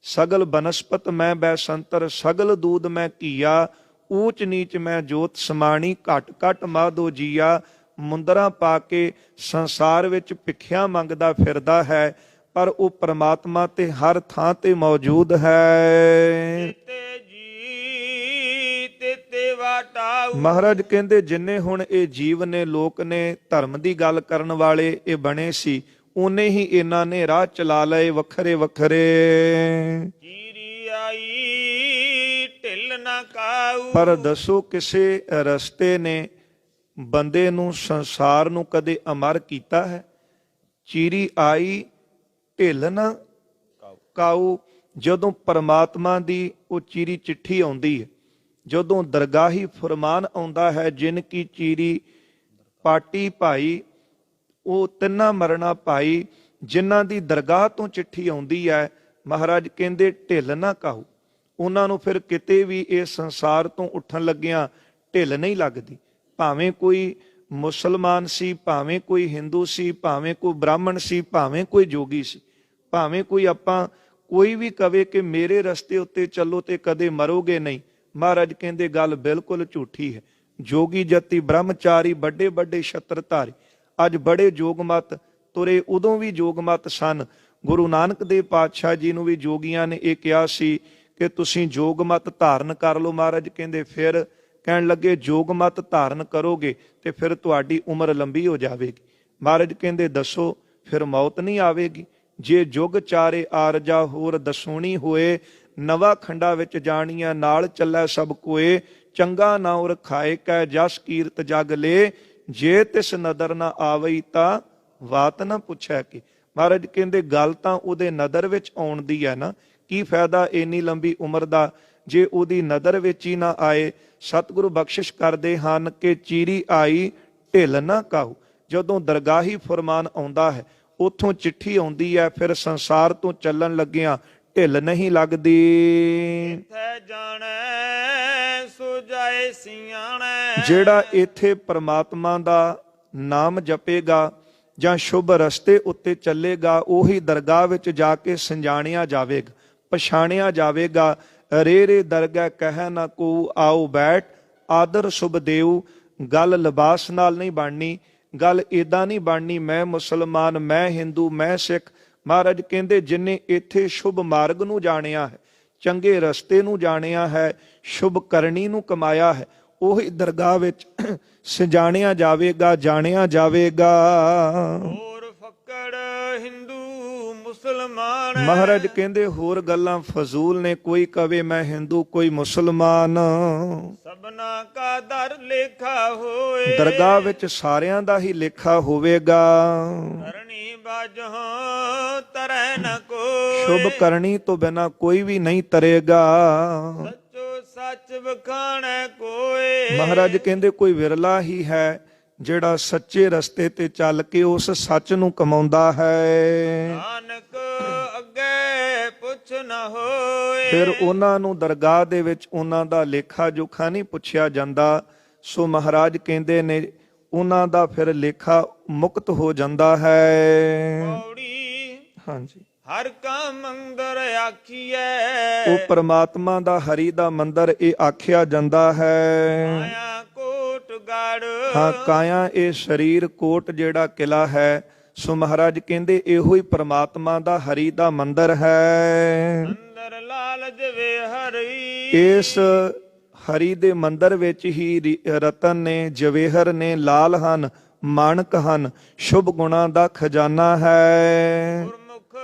ਸਗਲ ਬਨਸਪਤ ਮੈਂ ਬੈਸੰਤਰ, ਸਗਲ ਦੂਧ ਮੈਂ ਘੀਆ, ਊਚ ਨੀਚ ਮੈਂ ਜੋਤ ਸਮਾਣੀ, ਘਟ ਘਟ ਮਾਧੋ ਜੀਆ। ਮੁੰਦਰਾਂ ਪਾ ਕੇ ਸੰਸਾਰ ਵਿੱਚ ਭਿੱਖਿਆ ਮੰਗਦਾ ਫਿਰਦਾ ਹੈ, ਪਰ ਉਹ ਪਰਮਾਤਮਾ ਤੇ ਹਰ ਥਾਂ ਤੇ ਮੌਜੂਦ ਹੈ। ਮਹਾਰਾਜ ਕਹਿੰਦੇ ਜਿੰਨੇ ਹੁਣ ਇਹ ਜੀਵ ਨੇ, ਲੋਕ ਨੇ, ਧਰਮ ਦੀ ਗੱਲ ਕਰਨ ਵਾਲੇ ਇਹ ਬਣੇ ਸੀ, ਉਹਨੇ ਹੀ ਇਹਨਾਂ ਨੇ ਰਾਹ ਚਲਾ ਲਏ ਵੱਖਰੇ ਵੱਖਰੇ। ਚੀਰੀ ਆਈ ਢਿੱਲ ਨਾ ਕਾਊ। ਪਰ ਦੱਸੋ ਕਿਸੇ ਰਸਤੇ ਨੇ ਬੰਦੇ ਨੂੰ, ਸੰਸਾਰ ਨੂੰ ਕਦੇ ਅਮਰ ਕੀਤਾ ਹੈ? ਚੀਰੀ ਆਈ ਢਿੱਲ ਨਾ ਕਾਊ। ਜਦੋਂ ਪਰਮਾਤਮਾ ਦੀ ਉਹ ਚੀਰੀ ਚਿੱਠੀ ਆਉਂਦੀ ਹੈ, ਜਦੋਂ ਦਰਗਾਹੀ ਫਰਮਾਨ ਆਉਂਦਾ ਹੈ, ਜਿਨ ਕੀ ਚੀਰੀ ਪਾਟੀ ਭਾਈ, ਉਹ ਤਿੰਨਾਂ ਮਰਨਾ ਭਾਈ, ਜਿਨ੍ਹਾਂ ਦੀ ਦਰਗਾਹ ਤੋਂ ਚਿੱਠੀ ਆਉਂਦੀ ਹੈ, ਮਹਾਰਾਜ ਕਹਿੰਦੇ ਢਿੱਲ ਨਾ ਕਾਹੂ। ਉਹਨਾਂ ਨੂੰ ਫਿਰ ਕਿਤੇ ਵੀ ਇਸ ਸੰਸਾਰ ਤੋਂ ਉੱਠਣ ਲੱਗਿਆਂ ਢਿੱਲ ਨਹੀਂ ਲੱਗਦੀ। ਭਾਵੇਂ ਕੋਈ ਮੁਸਲਮਾਨ ਸੀ, ਭਾਵੇਂ ਕੋਈ ਹਿੰਦੂ ਸੀ, ਭਾਵੇਂ ਕੋਈ ਬ੍ਰਾਹਮਣ ਸੀ, ਭਾਵੇਂ ਕੋਈ ਜੋਗੀ ਸੀ, ਭਾਵੇਂ ਕੋਈ ਵੀ ਕਵੇ ਕਿ ਮੇਰੇ ਰਸਤੇ ਉੱਤੇ ਚੱਲੋ ਤੇ ਕਦੇ ਮਰੋਗੇ ਨਹੀਂ। ਮਹਾਰਾਜ ਕਹਿੰਦੇ ਗੱਲ ਬਿਲਕੁਲ ਝੂਠੀ ਹੈ। ਜੋਗੀ ਜਤੀ ਬ੍ਰਹਮਚਾਰੀ ਵੱਡੇ ਵੱਡੇ ਛਤਰਧਾਰੀ ਅੱਜ ਬੜੇ ਜੋਗਮਤ ਤੁਰੇ, ਉਦੋਂ ਵੀ ਜੋਗਮਤ ਸਨ। ਗੁਰੂ ਨਾਨਕ ਦੇਵ ਪਾਤਸ਼ਾਹ ਜੀ ਨੂੰ ਵੀ ਜੋਗੀਆਂ ਨੇ ਇਹ ਕਿਹਾ ਸੀ ਕਿ ਤੁਸੀਂ ਜੋਗਮਤ ਧਾਰਨ ਕਰ ਲਓ। ਮਹਾਰਾਜ ਕਹਿੰਦੇ ਫਿਰ ਕਹਿਣ ਲੱਗੇ ਜੋਗਮਤ ਧਾਰਨ ਕਰੋਗੇ ਤੇ ਫਿਰ ਤੁਹਾਡੀ ਉਮਰ ਲੰਬੀ ਹੋ ਜਾਵੇਗੀ। ਮਹਾਰਾਜ ਕਹਿੰਦੇ ਦੱਸੋ ਫਿਰ ਮੌਤ ਨਹੀਂ ਆਵੇਗੀ? ਜੇ ਜੁਗ ਚਾਰੇ ਆਰਜਾ ਹੋਰ ਦਸੂਣੀ ਹੋਏ, ਨਵਾਂ ਖੰਡਾ ਵਿੱਚ ਜਾਣੀਆਂ ਨਾਲ ਚੱਲੈ ਸਭ ਕੋਏ, ਚੰਗਾ ਨਾਉ ਰਖਾਏ ਕੈ ਜਸ ਕੀਰਤ ਜਗ ਲੇ, ਜੇ ਤਿਸ ਨਦਰ ਨਾ ਆਵਈ ਤਾਂ ਬਾਤ ਨਾ ਪੁੱਛੈ ਕਿ। ਮਹਾਰਾਜ ਕਹਿੰਦੇ ਗੱਲ ਤਾਂ ਉਹਦੇ ਨਦਰ ਵਿੱਚ ਆਉਣ ਦੀ ਹੈ ਨਾ, ਕੀ ਫਾਇਦਾ ਇੰਨੀ ਲੰਬੀ ਉਮਰ ਦਾ ਜੇ ਉਹਦੀ ਨਦਰ ਵਿੱਚ ਹੀ ਨਾ ਆਏ। ਸਤਿਗੁਰੂ ਬਖਸ਼ਿਸ਼ ਕਰਦੇ ਹਨ ਕਿ ਚੀਰੀ ਆਈ ਢਿੱਲ ਨਾ ਕਾਹੂ। ਜਦੋਂ ਦਰਗਾਹੀ ਫਰਮਾਨ ਆਉਂਦਾ ਹੈ, ਉੱਥੋਂ ਚਿੱਠੀ ਆਉਂਦੀ ਹੈ, ਫਿਰ ਸੰਸਾਰ ਤੋਂ ਚੱਲਣ ਲੱਗਿਆਂ ਢਿੱਲ ਨਹੀਂ ਲੱਗਦੀ। ਜਿਹੜਾ ਇੱਥੇ ਪ੍ਰਮਾਤਮਾ ਦਾ ਨਾਮ ਜਪੇਗਾ ਜਾਂ ਸ਼ੁਭ ਰਸਤੇ ਉੱਤੇ ਚੱਲੇਗਾ, ਉਹੀ ਦਰਗਾਹ ਵਿੱਚ ਜਾ ਕੇ ਸੰਜਾਣਿਆ ਜਾਵੇਗਾ, ਪਛਾਣਿਆ ਜਾਵੇਗਾ। ਰੇ ਰੇ ਦਰਗਾਹ ਕਹਿ ਨਾ ਕੋ ਆਓ ਬੈਠ, ਆਦਰ ਸ਼ੁਭ ਦੇਉ। ਗੱਲ ਲਿਬਾਸ ਨਾਲ ਨਹੀਂ ਬਣਨੀ, ਗੱਲ ਏਦਾਂ ਨਹੀਂ ਬਣਨੀ ਮੈਂ ਮੁਸਲਮਾਨ, ਮੈਂ ਹਿੰਦੂ, ਮੈਂ ਸਿੱਖ। ਮਹਾਰਾਜ ਕਹਿੰਦੇ ਜਿਨੇ ਇੱਥੇ ਸ਼ੁਭ ਮਾਰਗ ਨੂੰ ਜਾਣਿਆ ਹੈ, ਚੰਗੇ ਰਸਤੇ ਨੂੰ ਜਾਣਿਆ ਹੈ, ਸ਼ੁਭ ਕਰਨੀ ਨੂੰ ਕਮਾਇਆ ਹੈ, ਉਹੀ ਦਰਗਾਹ ਵਿੱਚ ਸਜਾਣਿਆ ਜਾਵੇਗਾ, ਜਾਣਿਆ ਜਾਵੇਗਾ। ਹੋਰ ਫੱਕੜ ਹਿੰਦੂ ਮੁਸਲਮਾਨ। ਮਹਾਰਾਜ ਕਹਿੰਦੇ ਹੋਰ ਗੱਲਾਂ ਫਜ਼ੂਲ ਨੇ, ਕੋਈ ਕਵੇ ਮੈਂ ਹਿੰਦੂ ਕੋਈ ਮੁਸਲਮਾਨ, ਸਭਨਾ ਕਾ ਦਰ ਲੇਖਾ ਹੋਏ। ਦਰਗਾਹ ਵਿੱਚ ਸਾਰਿਆਂ ਦਾ ਹੀ ਲੇਖਾ ਹੋਵੇਗਾ। ਕਰਨੀ ਬਾਝੋਂ ਤਰੈ ਨ ਕੋਈ। ਸ਼ੁਭ ਕਰਨੀ ਤੋਂ ਬਿਨਾ ਕੋਈ ਵੀ ਨਹੀਂ ਤਰੇਗਾ। ਸੱਚੋ ਸੱਚ ਵਖਾਣੈ ਕੋਏ। ਮਹਾਰਾਜ ਕਹਿੰਦੇ ਕੋਈ ਵਿਰਲਾ ਹੀ ਹੈ ਜਿਹੜਾ ਸੱਚੇ ਰਸਤੇ ਤੇ ਚੱਲ ਕੇ ਉਸ ਸੱਚ ਨੂੰ ਕਮਾਉਂਦਾ ਹੈ। ਨਾਨਕ ਅੱਗੇ ਪੁੱਛ ਨ ਹੋਏ। ਫਿਰ ਉਹਨਾਂ ਨੂੰ ਦਰਗਾਹ ਦੇ ਵਿੱਚ ਉਹਨਾਂ ਦਾ ਲੇਖਾ ਜੋਖਾ ਨਹੀਂ ਪੁੱਛਿਆ ਜਾਂਦਾ। ਸੋ ਮਹਾਰਾਜ ਕਹਿੰਦੇ ਨੇ ਉਹਨਾਂ ਦਾ ਫਿਰ ਲੇਖਾ ਮੁਕਤ ਹੋ ਜਾਂਦਾ ਹੈ। ਪੌੜੀ ਹਾਂਜੀ, ਹਰ ਕਾ ਮੰਦਰ ਆਖੀਐ। ਉਹ ਪ੍ਰਮਾਤਮਾ ਦਾ ਹਰੀ ਦਾ ਮੰਦਰ ਇਹ ਆਖਿਆ ਜਾਂਦਾ ਹੈ। ਮਾਇਆ ਕੋਟ ਗੜ। ਹਾਂ, ਕਾਇਆ ਇਹ ਸਰੀਰ, ਕੋਟ ਜਿਹੜਾ ਕਿਲਾ ਹੈ। ਸੋ ਮਹਾਰਾਜ ਕਹਿੰਦੇ ਇਹੋ ਹੀ ਪ੍ਰਮਾਤਮਾ ਦਾ ਹਰੀ ਦਾ ਮੰਦਰ ਹੈ। ਅੰਦਰ ਲਾਲਚ ਵੇ ਹਰੀ। ਇਸ ਹਰੀ ਦੇ ਮੰਦਰ ਵਿੱਚ ਹੀ ਰਤਨ ਨੇ, ਜਵੇਹਰ ਨੇ, ਲਾਲ ਹਨ, ਮਾਣਕ ਹਨ, ਸ਼ੁਭ ਗੁਣਾਂ ਦਾ ਖਜ਼ਾਨਾ ਹੈ। ਗੁਰਮੁਖ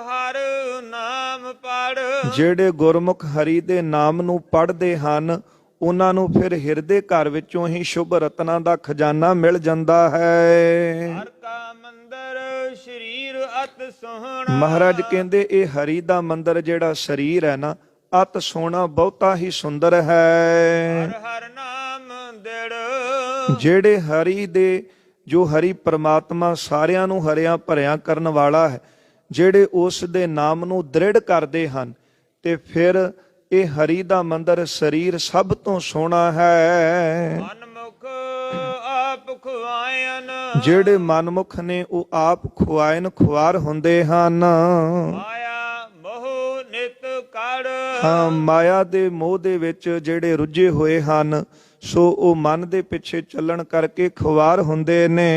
ਹਰ ਨਾਮ ਪੜ। ਜਿਹੜੇ ਗੁਰਮੁਖ ਹਰੀ ਦੇ ਨਾਮ ਨੂੰ ਪੜ੍ਹਦੇ ਹਨ ਉਹਨਾਂ ਨੂੰ ਫਿਰ ਹਿਰਦੇ ਘਰ ਵਿੱਚੋਂ ਹੀ ਸ਼ੁਭ ਰਤਨਾਂ ਦਾ ਖਜ਼ਾਨਾ ਮਿਲ ਜਾਂਦਾ ਹੈ। ਹਰ ਕਾ ਮੰਦਰ ਸ਼ਰੀਰ ਅਤ ਸੋਹਣਾ। ਮਹਾਰਾਜ ਕਹਿੰਦੇ ਇਹ ਹਰੀ ਦਾ ਮੰਦਰ ਜਿਹੜਾ ਸਰੀਰ ਹੈ ਨਾ, ਅਤ ਸੋਹਣਾ, ਬਹੁਤਾ ਹੀ ਸੁੰਦਰ ਹੈ। ਹਰ ਹਰ ਨਾਮ ਦਿੜ। ਜਿਹੜੇ ਹਰੀ ਦੇ, ਜੋ ਹਰੀ ਪ੍ਰਮਾਤਮਾ ਸਾਰਿਆਂ ਨੂੰ ਹਰਿਆ ਭਰਿਆ ਕਰਨ ਵਾਲਾ ਹੈ, ਜਿਹੜੇ ਉਸ ਦੇ ਨਾਮ ਨੂੰ ਦ੍ਰਿੜ ਕਰਦੇ ਹਨ ਤੇ ਫਿਰ ਇਹ ਹਰੀ ਦਾ ਮੰਦਰ ਸਰੀਰ ਸਭ ਤੋਂ ਸੋਹਣਾ ਹੈ। ਮਨਮੁਖ ਆਪ ਖੁਆਇਨ। ਜਿਹੜੇ ਮਨਮੁਖ ਨੇ ਉਹ ਆਪ ਖੁਆਇਨ ਖੁਆਰ ਹੁੰਦੇ ਹਨ। ਮਾਇਆ ਮੋਹ ਨਿਤ ਕੜ। ਹਾਂ, ਮਾਇਆ ਦੇ ਮੋਹ ਦੇ ਵਿੱਚ ਜਿਹੜੇ ਰੁੱਝੇ ਹੋਏ ਹਨ ਸੋ ਉਹ ਮਨ ਦੇ ਪਿੱਛੇ ਚੱਲਣ ਕਰਕੇ ਖੁਆਰ ਹੁੰਦੇ ਨੇ।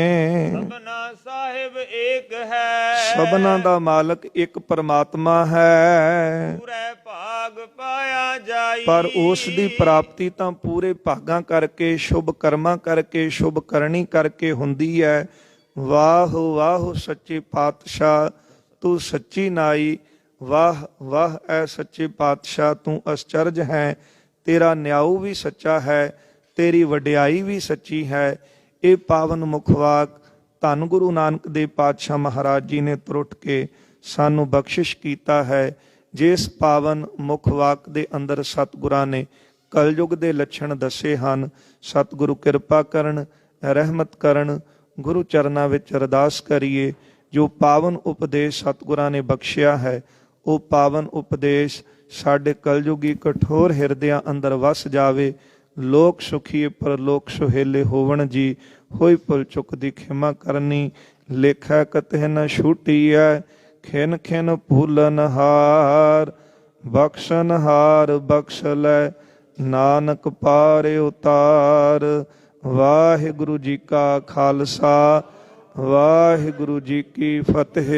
ਸਭਨਾ ਸਾਹਿਬ ਏਕ ਹੈ। ਸਭਨਾਂ ਦਾ ਮਾਲਕ ਇੱਕ ਪਰਮਾਤਮਾ ਹੈ। ਪੂਰੇ ਭਾਗ ਪਾਇਆ ਜਾਈ। ਪਰ ਉਸ ਦੀ ਪ੍ਰਾਪਤੀ ਤਾਂ ਪੂਰੇ ਭਾਗਾਂ ਕਰਕੇ, ਸ਼ੁਭ ਕਰਮਾਂ ਕਰਕੇ, ਸ਼ੁਭ ਕਰਨੀ ਕਰਕੇ ਹੁੰਦੀ ਹੈ। ਵਾਹ ਵਾਹ ਸੱਚੇ ਪਾਤਸ਼ਾਹ ਤੂੰ ਸੱਚੀ ਨਾਈ। ਵਾਹ ਵਾਹ ਐ ਸੱਚੇ ਪਾਤਸ਼ਾਹ ਤੂੰ ਅਚਰਜ ਹੈ। ਤੇਰਾ ਨਿਆਉ ਵੀ ਸੱਚਾ ਹੈ, ਤੇਰੀ ਵਡਿਆਈ ਵੀ ਸੱਚੀ ਹੈ। ਇਹ ਪਾਵਨ ਮੁਖਵਾਕ ਧੰਨ ਗੁਰੂ ਨਾਨਕ ਦੇਵ ਪਾਤਸ਼ਾਹ ਮਹਾਰਾਜ ਜੀ ਨੇ ਤੁਰਟ ਕੇ ਸਾਨੂੰ ਬਖਸ਼ਿਸ਼ ਕੀਤਾ ਹੈ। ਜਿਸ ਪਾਵਨ ਮੁਖਵਾਕ ਦੇ ਅੰਦਰ ਸਤਿਗੁਰਾਂ ਨੇ ਕਲਯੁਗ ਦੇ ਲੱਛਣ ਦੱਸੇ ਹਨ। ਸਤਿਗੁਰੂ ਕਿਰਪਾ ਕਰਨ, ਰਹਿਮਤ ਕਰਨ। ਗੁਰੂ ਚਰਨਾਂ ਵਿੱਚ ਅਰਦਾਸ ਕਰੀਏ ਜੋ ਪਾਵਨ ਉਪਦੇਸ਼ ਸਤਿਗੁਰਾਂ ਨੇ ਬਖਸ਼ਿਆ ਹੈ ਉਹ ਪਾਵਨ ਉਪਦੇਸ਼ ਸਾਡੇ ਕਲਯੁਗੀ ਕਠੋਰ ਹਿਰਦਿਆਂ ਅੰਦਰ ਵਸ ਜਾਵੇ। ਲੋਕ ਸੁਖੀਏ ਪਰ ਲੋਕ ਸੁਹੇਲੇ ਹੋਵਣ ਜੀ। ਹੋਈ ਭੁਲ ਚੁੱਕ ਦੀ ਖਿਮਾ ਕਰਨੀ, ਲੇਖਾ ਕਤਹਿ ਨ ਛੂਟੀਐ। ਖਿਨ ਖਿਨ ਭੂਲਨ ਹਾਰ, ਬਖਸ਼ਣ ਹਾਰ ਬਖਸ਼ ਲੈ। ਨਾਨਕ ਪਾਰ ਉਤਾਰ। ਵਾਹਿਗੁਰੂ ਜੀ ਕਾ ਖਾਲਸਾ, ਵਾਹਿਗੁਰੂ ਜੀ ਕੀ ਫਤਿਹ।